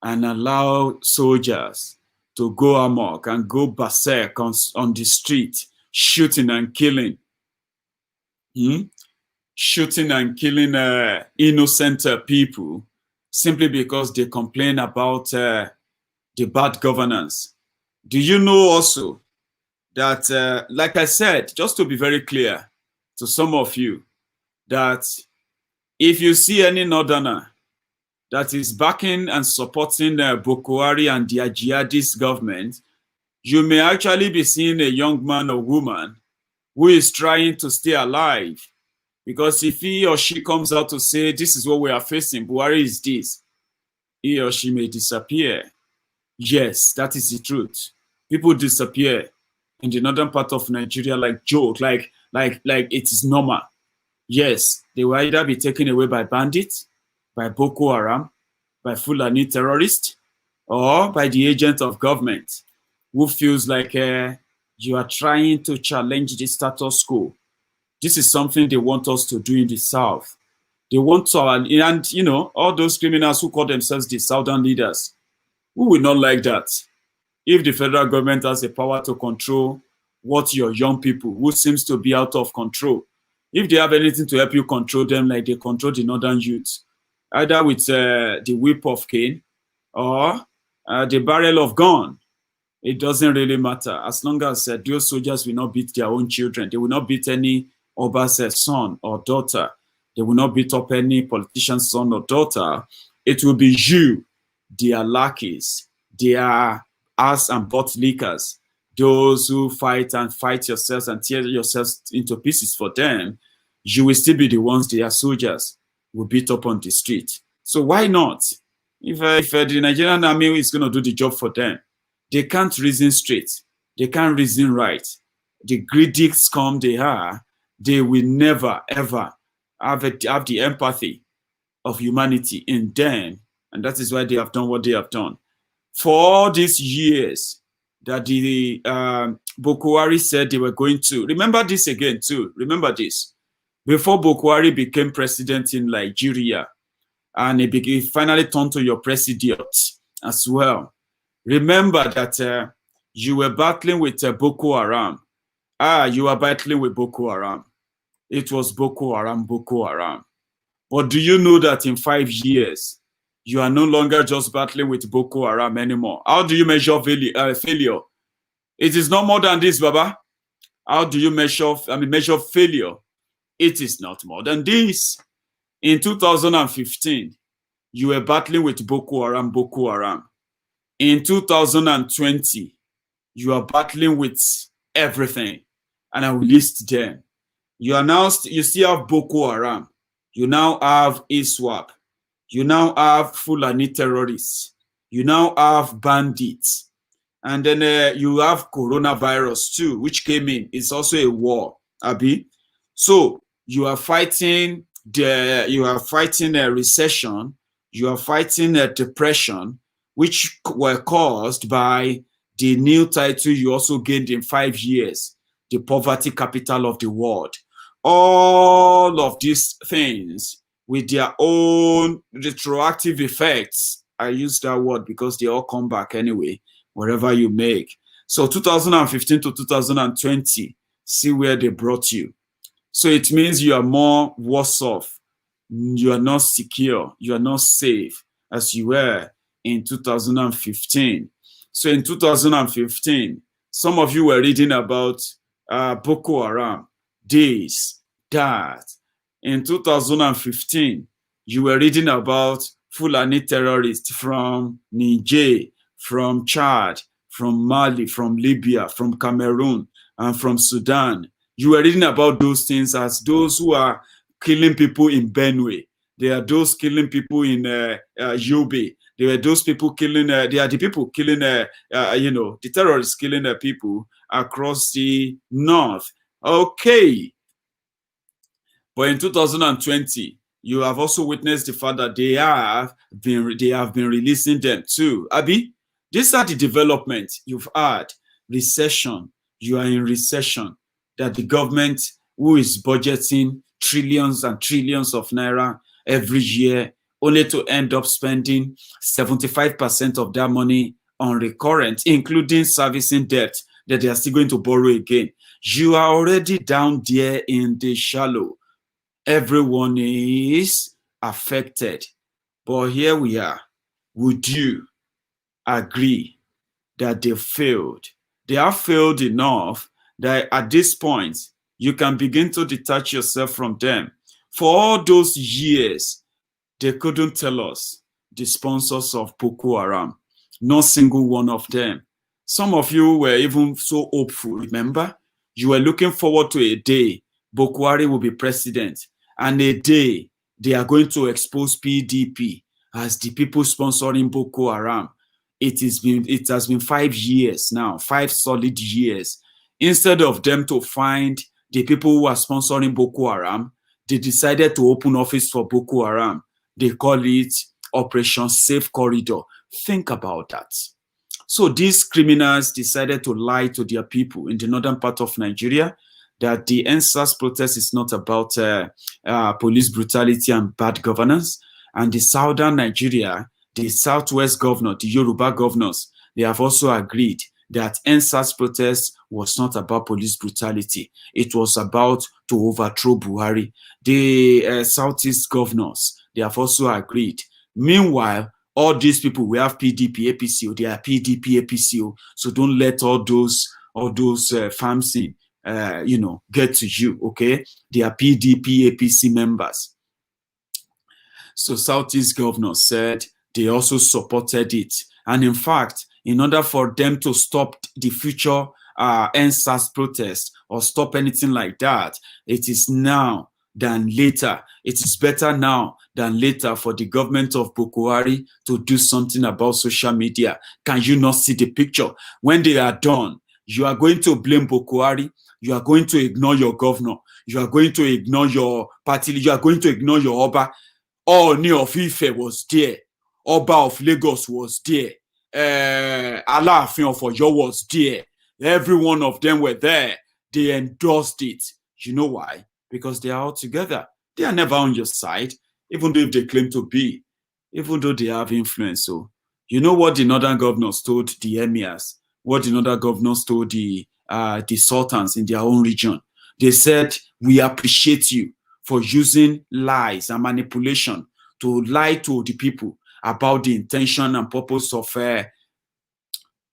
and allow soldiers to go amok and go berserk on the street, shooting and killing, shooting and killing innocent people simply because they complain about the bad governance. Do you know also that, like I said, just to be very clear to some of you, that if you see any northerner that is backing and supporting Boko Haram and their jihadist government, you may actually be seeing a young man or woman who is trying to stay alive. Because if he or she comes out to say, this is what we are facing, Buhari is this, he or she may disappear. Yes, that is the truth. People disappear in the northern part of Nigeria like joke, like it is normal. Yes, they will either be taken away by bandits, by Boko Haram, by Fulani terrorists, or by the agent of government who feels like you are trying to challenge the status quo. This is something they want us to do in the South. They want to, and you know, all those criminals who call themselves the Southern leaders, who will not like that? If the federal government has the power to control what your young people, who seems to be out of control, if they have anything to help you control them like they control the northern youth, either with the whip of cane or the barrel of gun, it doesn't really matter. As long as those soldiers will not beat their own children, they will not beat any Oba's son or daughter, they will not beat up any politician's son or daughter, it will be you, their lackeys, their ass and butt lickers, those who fight yourselves and tear yourselves into pieces for them. You will still be the ones, their soldiers, will beat up on the street. So why not? If the Nigerian army is going to do the job for them, they can't reason straight. They can't reason right. The greedy scum they are, they will never, ever have the empathy of humanity in them. And that is why they have done what they have done. For all these years that the Boko Haram said they were going to, remember this again too, remember this. Before Boko Haram became president in Nigeria, and he finally turned to your president as well. Remember that you were battling with Boko Haram. You were battling with Boko Haram. It was Boko Haram, Boko Haram. But do you know that in 5 years, you are no longer just battling with Boko Haram anymore? How do you measure failure? It is not more than this, Baba. How do you measure failure? It is not more than this. In 2015, you were battling with Boko Haram, Boko Haram. In 2020, you are battling with everything, and I will list them. You still have Boko Haram. You now have ISWAP. You now have Fulani terrorists. You now have bandits. And then you have coronavirus too, which came in. It's also a war, Abi. So you are fighting a recession. You are fighting a depression, which were caused by the new title you also gained in 5 years, the poverty capital of the world. All of these things with their own retroactive effects. I use that word because they all come back anyway, wherever you make. So 2015 to 2020, see where they brought you. So it means you are more worse off. You are not secure. You are not safe as you were in 2015. So in 2015, some of you were reading about Boko Haram, this, that. In 2015, you were reading about Fulani terrorists from Niger, from Chad, from Mali, from Libya, from Cameroon, and from Sudan. You were reading about those things as those who are killing people in Benue, There are those killing people in Yobe. There were those people killing. They are the people killing. The terrorists killing people across the north. Okay, but in 2020, you have also witnessed the fact that they have been releasing them too. Abi, these are the developments you've had. Recession. You are in recession. That the government, who is budgeting trillions and trillions of naira every year, only to end up spending 75% of that money on recurrent, including servicing debt that they are still going to borrow again. You are already down there in the shallow. Everyone is affected. But here we are. Would you agree that they failed? They have failed enough that at this point, you can begin to detach yourself from them. For all those years, they couldn't tell us the sponsors of Boko Haram. Not single one of them. Some of you were even so hopeful, remember? You were looking forward to a day Boko Haram will be president, and a day they are going to expose PDP as the people sponsoring Boko Haram. It has been 5 years now, 5 solid years. Instead of them to find the people who are sponsoring Boko Haram, they decided to open office for Boko Haram. They call it Operation Safe Corridor. Think about that. So these criminals decided to lie to their people in the northern part of Nigeria that the NSAS protest is not about police brutality and bad governance. And the southern Nigeria, the southwest governor, the Yoruba governors, they have also agreed that NSAS protest was not about police brutality. It was about to overthrow Buhari. The southeast governors, they have also agreed. Meanwhile, all these people, we have PDP, APCO, they are PDP, APCO. So don't let all those farms in, get to you, okay? They are PDP, APC members. So Southeast governor said they also supported it. And in fact, in order for them to stop the future NSAS protest or stop anything like that, it is now than later. It is better now than later for the government of Boko Haram to do something about social media. Can you not see the picture? When they are done, you are going to blame Boko Haram. You are going to ignore your governor. You are going to ignore your party. You are going to ignore your Oba. Ooni of Ife was there. Oba of Lagos was there. Alaafin of Oyo was there. Every one of them were there. They endorsed it. You know why? Because they are all together. They are never on your side, even though if they claim to be, even though they have influence. So, you know what the northern governors told the emirs, what the northern governors told the sultans in their own region. They said, we appreciate you for using lies and manipulation to lie to the people about the intention and purpose of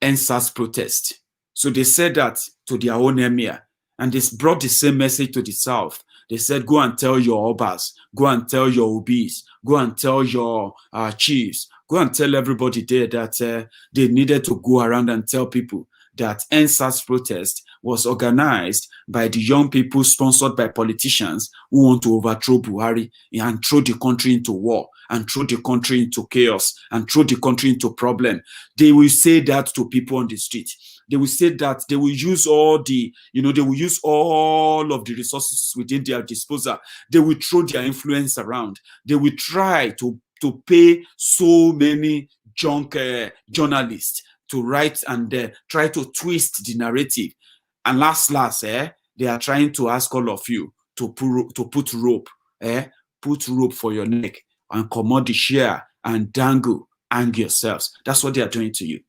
NSAS protest. So they said that to their own emir, and they brought the same message to the south. They said, go and tell your obas, go and tell your obis, go and tell your chiefs, go and tell everybody there that they needed to go around and tell people that NSAS protest was organized by the young people sponsored by politicians who want to overthrow Buhari and throw the country into war and throw the country into chaos and throw the country into problem. They will say that to people on the street. They will say that they will use all the, they will use all of the resources within their disposal. They will throw their influence around. They will try to pay so many junk journalists to write and try to twist the narrative. And last, they are trying to ask all of you to put rope for your neck and command the share and dangle, hang yourselves. That's what they are doing to you.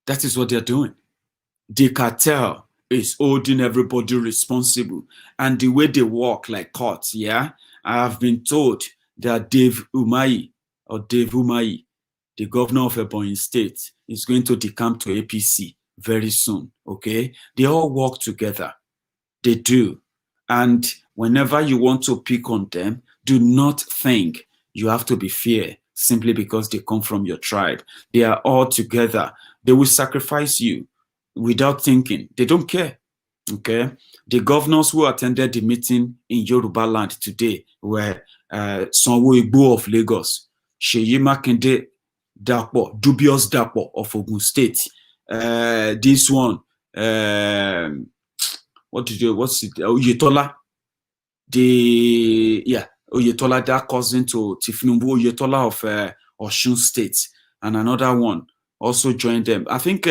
That is what they're doing. The cartel is holding everybody responsible. And the way they walk like courts, I have been told that Dave Umahi, the governor of Ebonyi State, is going to decamp to APC very soon, okay? They all work together. They do. And whenever you want to pick on them, do not think you have to be fair simply because they come from your tribe. They are all together. They will sacrifice you without thinking. They don't care. Okay, the governors who attended the meeting in Yoruba land today were Sanwo-Igbo of Lagos, Seyi Makinde Dapo, dubious Dapo of Ogun State. This one, what's it? Oyetola, Oyetola, that cousin to Tinubu, Oyetola of Osun State, and another one also joined them. I think,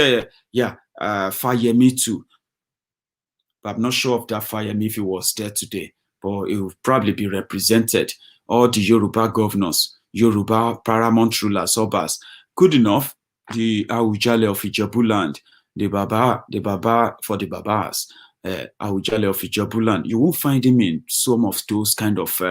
Fayemi too. But I'm not sure of that Fayemi if he was there today, but it will probably be represented. All the Yoruba governors, Yoruba paramount rulers, Obas. Good enough, the Awujale of Ijebu land, the Baba for the Babas, Awujale of Ijebu land. You won't find him in some of those kind of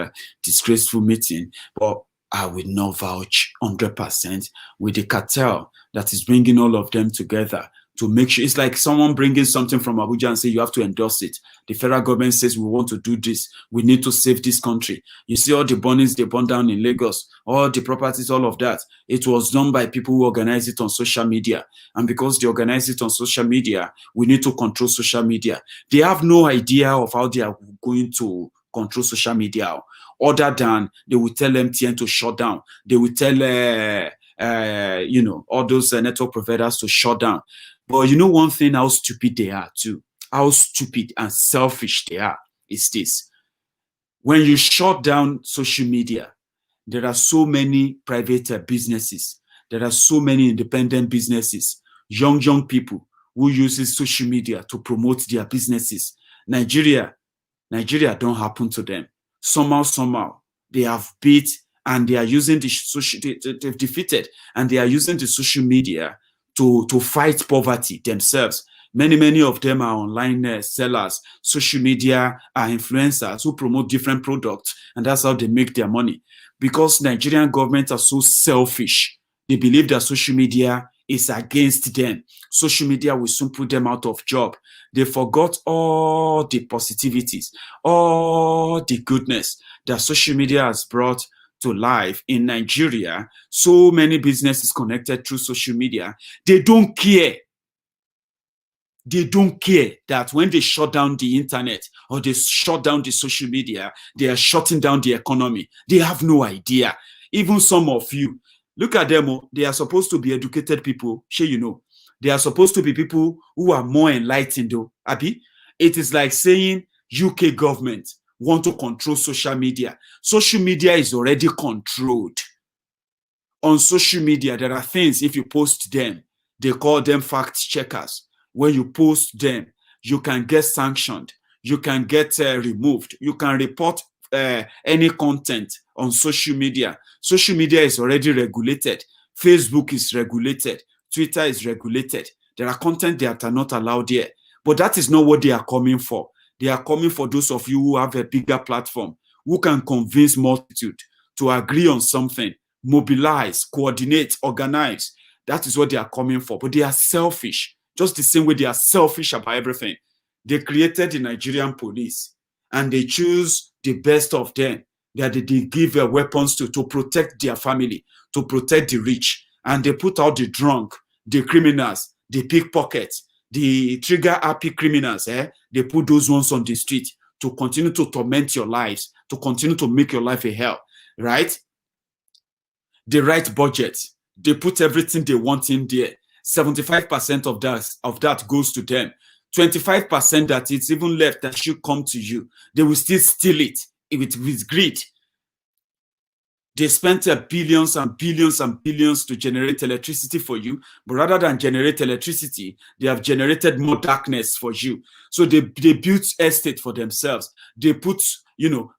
disgraceful meeting, but I will not vouch 100% with the cartel that is bringing all of them together to make sure. It's like someone bringing something from Abuja and say you have to endorse it. The federal government says we want to do this. We need to save this country. You see all the burnings they burned down in Lagos, all the properties, all of that. It was done by people who organize it on social media. And because they organize it on social media, we need to control social media. They have no idea of how they are going to control social media, other than they will tell MTN to shut down. They will tell all those network providers to shut down. But you know one thing, how stupid they are too, how stupid and selfish they are is this. When you shut down social media, there are so many private businesses. There are so many independent businesses, young people who uses social media to promote their businesses. Nigeria don't happen to them. Somehow, they have beat and they are using they've defeated and they are using the social media to fight poverty themselves. Many of them are online sellers, social media are influencers who promote different products, and that's how they make their money. Because Nigerian government are so selfish, they believe that social media is against them. Social media will soon put them out of job. They forgot all the positivities, all the goodness that social media has brought to life in Nigeria. So many businesses connected through social media. They don't care. They don't care that when they shut down the internet or they shut down the social media, they are shutting down the economy. They have no idea. Even some of you, look at them. They are supposed to be educated people. Sure, you know. They are supposed to be people who are more enlightened, though. Abi? It is like saying UK government want to control social media. Social media is already controlled. On social media, there are things, if you post them, they call them fact checkers. When you post them, you can get sanctioned. You can get removed. You can report any content on social media. Social media is already regulated. Facebook is regulated. Twitter is regulated. There are content that are not allowed there. But that is not what they are coming for. They are coming for those of you who have a bigger platform, who can convince multitude to agree on something, mobilize, coordinate, organize. That is what they are coming for. But they are selfish, just the same way they are selfish about everything. They created the Nigerian police and they choose the best of them that they give weapons to protect their family, to protect the rich. And they put out the drunk, the criminals, the pickpockets, the trigger-happy criminals. They put those ones on the street to continue to torment your lives, to continue to make your life a hell, right? They write budget. They put everything they want in there. 75% of that goes to them. 25% that it's even left that should come to you. They will still steal it with greed. They spent billions and billions and billions to generate electricity for you, but rather than generate electricity, they have generated more darkness for you. So they built estate for themselves. They put,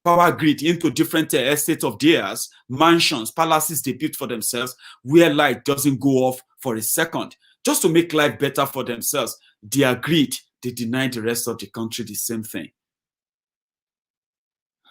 power grid into different estates of theirs, mansions, palaces they built for themselves, where light doesn't go off for a second, just to make life better for themselves. Their greed, they deny the rest of the country the same thing.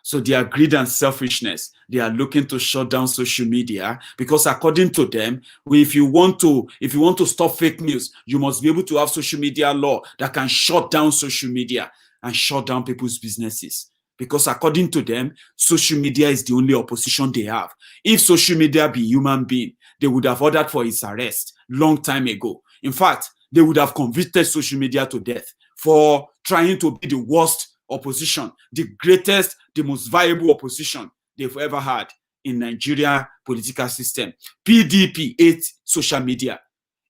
So their greed and selfishness, they are looking to shut down social media because according to them, if you want to stop fake news, you must be able to have social media law that can shut down social media and shut down people's businesses. Because according to them, social media is the only opposition they have. If social media be human being, they would have ordered for its arrest long time ago. In fact, they would have convicted social media to death for trying to be the worst opposition, the greatest, the most viable opposition they've ever had in Nigeria political system. PDP hates social media.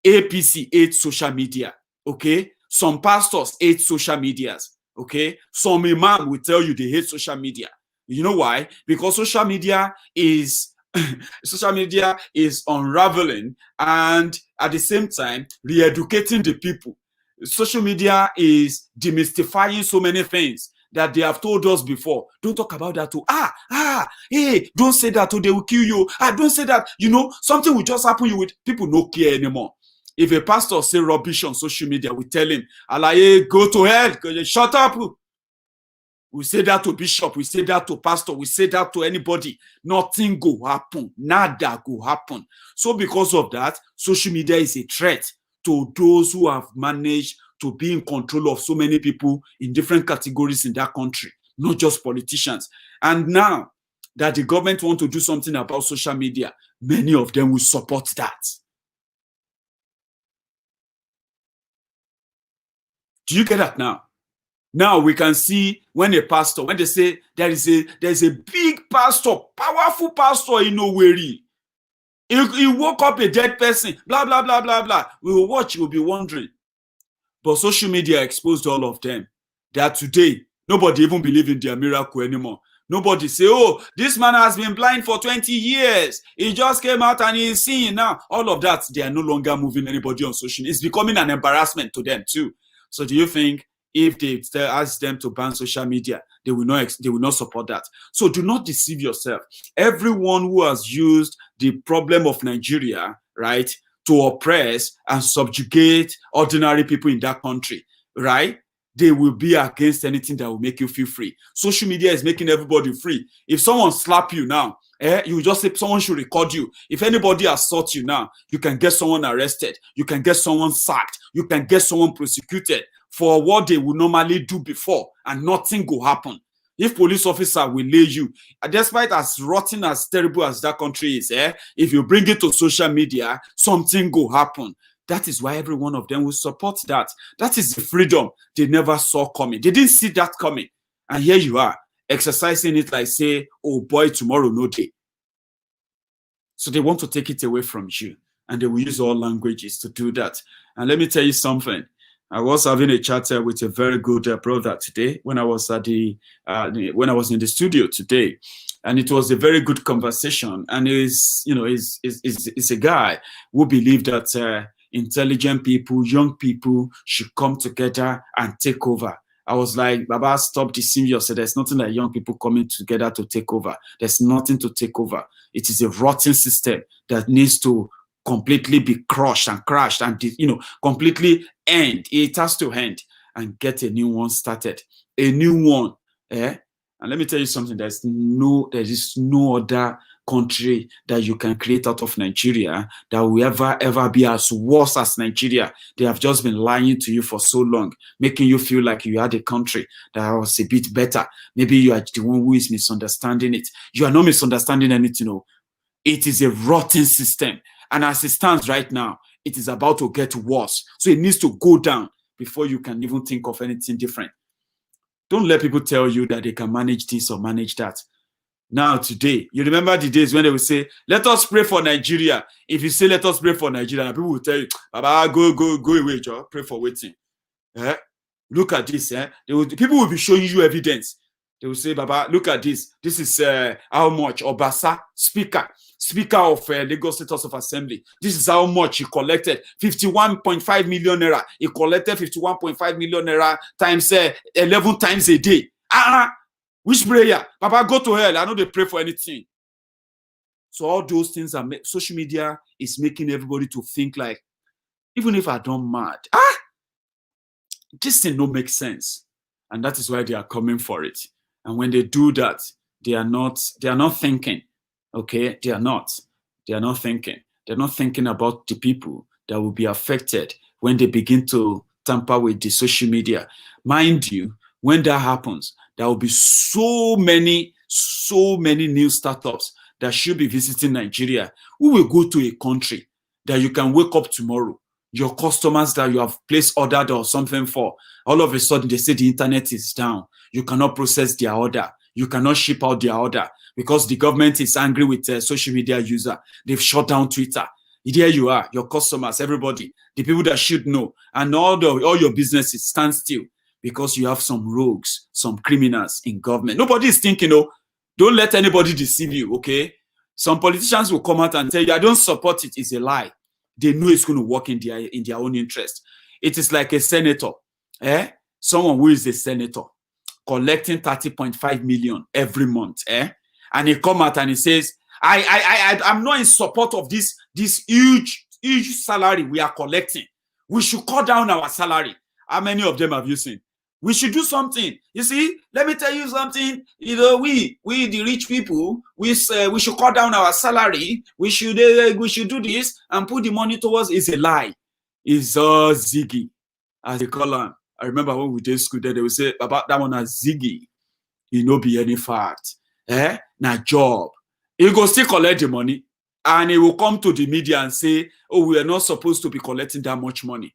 APC hates social media. Okay? Some pastors hate social medias. Okay? Some imam will tell you they hate social media. You know why? Because social media is unraveling and at the same time re-educating the people. Social media is demystifying so many things that they have told us before. Don't talk about that too. Hey, don't say that too, they will kill you. Don't say that. You know, something will just happen you with people no care anymore. If a pastor say rubbish on social media, we tell him, Alaye, go to hell, shut up. We say that to bishop, we say that to pastor, we say that to anybody. Nothing go happen. Nada go happen. So because of that, social media is a threat to those who have managed to be in control of so many people in different categories in that country, not just politicians. And now that the government want to do something about social media, many of them will support that. Do you get that now? Now we can see when a pastor, when they say there is a big pastor, powerful pastor in Owerri, he woke up a dead person, blah, blah, blah, blah, blah. We will watch, we'll be wondering. But social media exposed all of them. That today, nobody even believe in their miracle anymore. Nobody say, oh, this man has been blind for 20 years. He just came out and he's seeing now. All of that, they are no longer moving anybody on social media. It's becoming an embarrassment to them too. So do you think if they ask them to ban social media, they will not support that? So do not deceive yourself. Everyone who has used the problem of Nigeria, right, to oppress and subjugate ordinary people in that country, right, they will be against anything that will make you feel free. Social media is making everybody free. If someone slap you now, you just say someone should record you. If anybody assaults you now, you can get someone arrested. You can get someone sacked. You can get someone prosecuted for what they would normally do before, and nothing will happen. If police officer will lay you, despite as rotten, as terrible as that country is, if you bring it to social media, something will happen. That is why every one of them will support that. That is the freedom they never saw coming. They didn't see that coming. And here you are, exercising it like say, oh boy, tomorrow no day. So they want to take it away from you. And they will use all languages to do that. And let me tell you something. I was having a chat with a very good brother today when I was at when I was in the studio today, and it was a very good conversation. And is a guy who believed that intelligent people, young people should come together and take over. I was like, Baba, stop deceiving yourself. There's nothing like young people coming together to take over. There's nothing to take over. It is a rotten system that needs to completely be crushed and crashed and completely end. It has to end and get a new one started. A new one. And let me tell you something. There is no other country that you can create out of Nigeria that will ever be as worse as Nigeria. They have just been lying to you for so long, making you feel like you had a country that was a bit better. Maybe you are the one who is misunderstanding it. You are not misunderstanding anything. It is a rotten system. And as it stands right now, it is about to get worse. So it needs to go down before you can even think of anything different. Don't let people tell you that they can manage this or manage that. Now, today, you remember the days when they would say, let us pray for Nigeria. If you say, let us pray for Nigeria, people will tell you, Baba, go away, Joe. Pray for waiting. Look at this. People will be showing you evidence. They will say, Baba, look at this. This is how much Obasa, Speaker of Lagos State House of Assembly. This is how much he collected. 51.5 million naira. He collected 51.5 million naira times 11 times a day. Which prayer? Papa, go to hell. I know they pray for anything. So all those things are social media is making everybody to think like, even if I don't mad, this thing don't make sense. And that is why they are coming for it. And when they do that, they are not thinking. Okay, they are not thinking. They're not thinking about the people that will be affected when they begin to tamper with the social media. Mind you, when that happens, there will be so many new startups that should be visiting Nigeria. Who will go to a country that you can wake up tomorrow, your customers that you have placed ordered or something for, all of a sudden they say the internet is down. You cannot process their order. You cannot ship out their order because the government is angry with social media user. They've shut down Twitter. There you are, your customers, everybody, the people that should know, and all your businesses stand still because you have some rogues, some criminals in government. Nobody is thinking, oh, don't let anybody deceive you, okay? Some politicians will come out and tell you, I don't support it. It's a lie. They know it's going to work in their own interest. It is like a senator, someone who is a senator collecting 30.5 million every month, and he come out and he says, I'm not in support of this huge salary we are collecting. We should cut down our salary. How many of them have you seen? We should do something. You see, let me tell you something. You know, we the rich people, we should cut down our salary. We should do this and put the money towards. It's a lie. It's Ziggy, as they call him. I remember when we did school, they would say about that one as Ziggy. You know, be any fact, na job. He go still collect the money, and he will come to the media and say, "Oh, we are not supposed to be collecting that much money."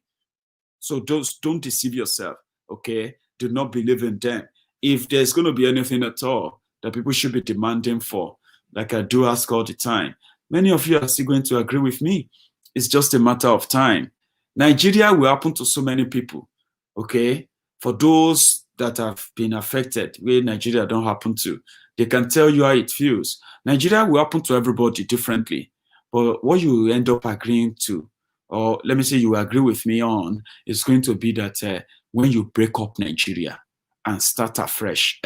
So don't deceive yourself. Okay, do not believe in them. If there's going to be anything at all that people should be demanding for, like I do ask all the time, many of you are still going to agree with me. It's just a matter of time. Nigeria will happen to so many people. Okay, for those that have been affected, where Nigeria don't happen to, they can tell you how it feels. Nigeria will happen to everybody differently, but what you end up agreeing to, or let me say you agree with me on, is going to be that when you break up Nigeria and start afresh,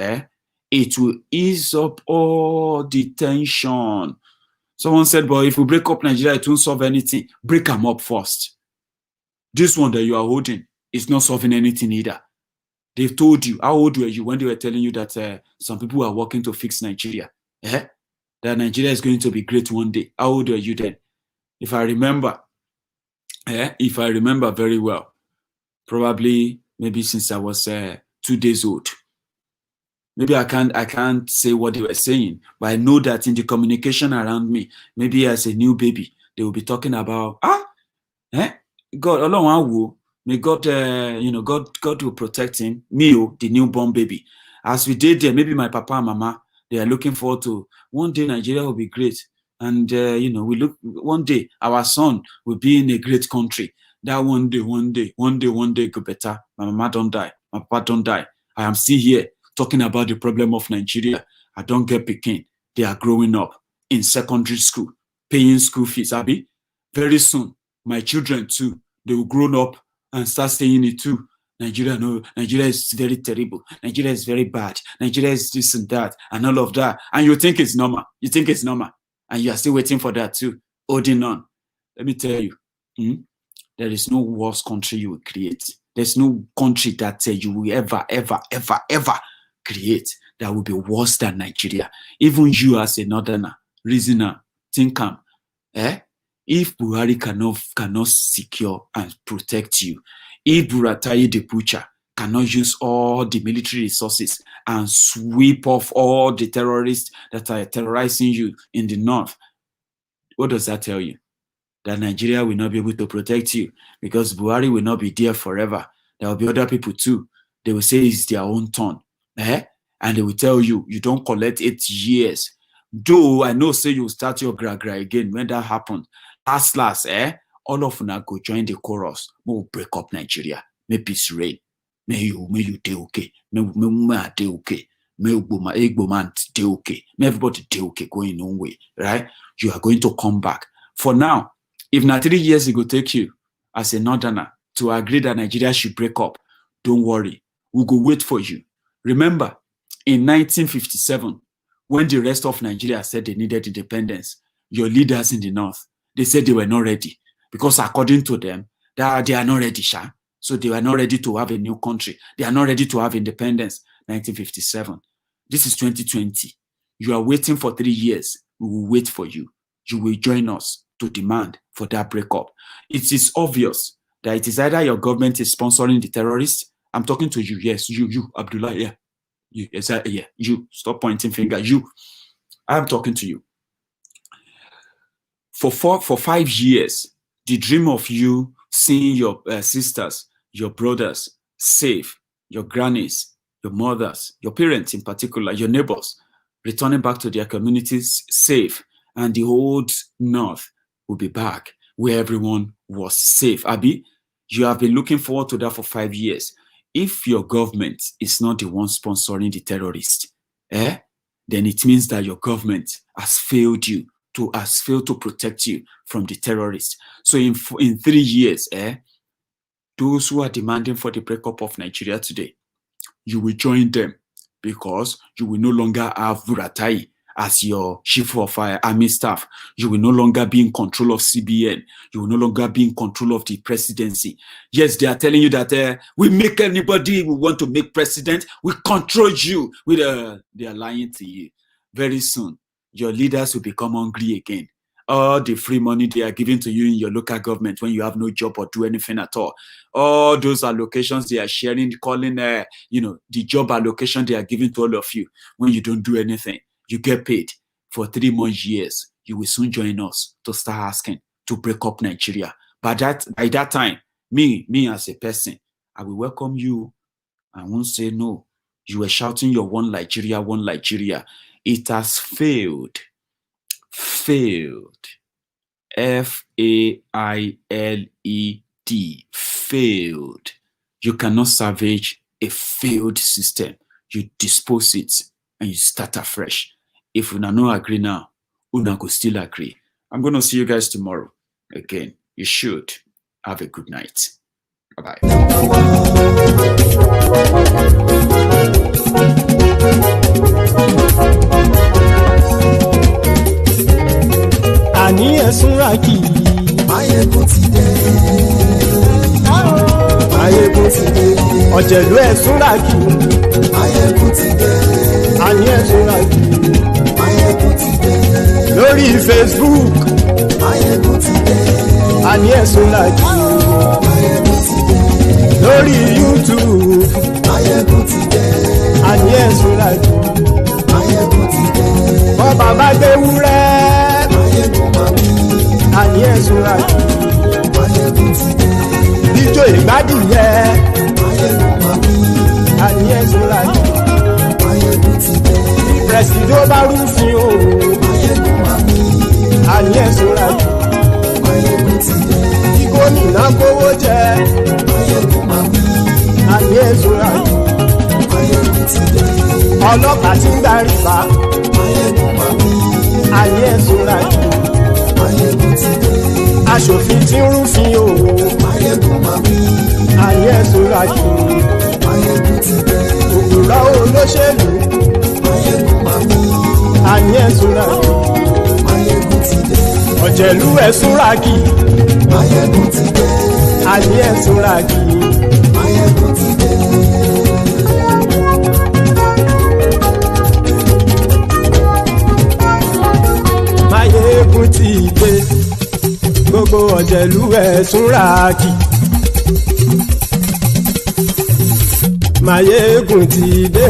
it will ease up all the tension. Someone said, but if we break up Nigeria, it won't solve anything. Break them up first. This one that you are holding is not solving anything either. They've told you, how old were you when they were telling you that some people are working to fix Nigeria? That Nigeria is going to be great one day. How old were you then? If I remember very well, probably maybe since I was 2 days old. Maybe I can't say what they were saying, but I know that in the communication around me, maybe as a new baby, they will be talking about, God, Olorun, may God, God will protect him, me, the newborn baby. As we did there, maybe my papa and mama, they are looking forward to one day Nigeria will be great. And, we look, one day our son will be in a great country. That one day go better. My mama don't die. My papa don't die. I am still here talking about the problem of Nigeria. I don't get picking. They are growing up in secondary school, paying school fees. Abi, very soon, my children too, they will grow up and start saying it too. Nigeria is very terrible. Nigeria is very bad. Nigeria is this and that and all of that. And you think it's normal. And you are still waiting for that too. Holding on. Let me tell you, there is no worse country you will create. There's no country that you will ever create that will be worse than Nigeria. Even you as a northerner, reasoner, thinker, if Buhari cannot secure and protect you, if Buratai the butcher cannot use all the military resources and sweep off all the terrorists that are terrorizing you in the north, what does that tell you? That Nigeria will not be able to protect you because Buhari will not be there forever. There will be other people too. They will say it's their own turn. And they will tell you, you don't collect 8 years. Though I know say you start your gra again when that happened. Last, all of them go join the chorus. We'll break up Nigeria. May peace reign. May you do okay. May do okay. May Egboman do okay. May everybody do okay going on way. Right? You are going to come back. For now, if not 3 years it will take you as a northerner to agree that Nigeria should break up, don't worry. We'll go wait for you. Remember, in 1957, when the rest of Nigeria said they needed independence, your leaders in the north, they said they were not ready. Because according to them, they are not ready, Sha. So they were not ready to have a new country. They are not ready to have independence. 1957. This is 2020. You are waiting for 3 years. We will wait for you. You will join us to demand for that breakup. It is obvious that it is either your government is sponsoring the terrorists. I'm talking to you. Yes, you, Abdullah. Yeah. You, exactly. Yeah. You. Stop pointing finger. You. I'm talking to you. For 5 years, the dream of you seeing your sisters, your brothers safe, your grannies, your mothers, your parents in particular, your neighbors, returning back to their communities safe, and the old North will be back where everyone was safe. Abi, you have been looking forward to that for 5 years. If your government is not the one sponsoring the terrorists, then it means that your government has failed to protect you from the terrorists. So in 3 years, those who are demanding for the breakup of Nigeria today, you will join them, because you will no longer have Buratai as your chief of army staff. You will no longer be in control of CBN. You will no longer be in control of the presidency. Yes, they are telling you that we make anybody we want to make president, we control you. They are lying to you. Very soon, your leaders will become hungry again. All the free money they are giving to you in your local government when you have no job or do anything at all. All those allocations they are sharing, calling, the job allocation they are giving to all of you when you don't do anything. You get paid for 3 more years. You will soon join us to start asking to break up Nigeria. By that time, me as a person, I will welcome you. I won't say no. You were shouting your one Nigeria, one Nigeria. It has failed. Failed. F-A-I-L-E-D. Failed. You cannot salvage a failed system. You dispose it and you start afresh. If una no agree now, una go still agree. I'm going to see you guys tomorrow. Again, you should have a good night. Bye-bye. Àní ẹ̀sùnra kì í. Maiyegun ti dé. Maiyegun ti dé. Ọ̀jẹ̀lú ẹ̀sùnra kì í. Maiyegun ti dé. Àní ẹ̀sùnra kì í. Maiyegun ti dé. Lórí Facebook. Maiyegun ti dé. Àní ẹ̀sùnra kì í. Maiyegun ti dé. Lórí YouTube. Maiyegun ti dé. Àní ẹ̀sùnra kì í. Maiyegun ti dé. Bọ́ba bá gbé wúrẹ́. Àní ẹ̀sùnra kì í. Maiyegun ti dé. Ijó ìgbádùn yẹ. Àní ẹ̀sùnra kì í. Maiyegun ti dé. Pẹ̀sìdó bá rúfin o. Àní ẹ̀sùnra kì í. Maiyegun ti dé. Kí gómìnà kówó jẹ. Àní ẹ̀sùnra kì í. Maiyegun ti dé. Ọlọ́pàá tí ń gba rìbá. Àní ẹ̀sùnra kì í. Maiyegun ti dé. Aṣòfin tí ń rúfin o. Àní ẹ̀sùnra kì í. Maiyegun ti dé. Òpùrọ́ olóṣèlú. Àní ẹ̀sùnra kì í. Maiyegun ti dé. Ọ̀jẹ̀lú ẹ̀sùnra kì í. Maiyegun ti dé. Àní ẹ̀sùnra kì í. Maiyegun ti dé. Maiyegun ti dé. Gbogbo ọ̀jẹ̀lú ẹ̀sùnra kì í. Maiyegun ti dé.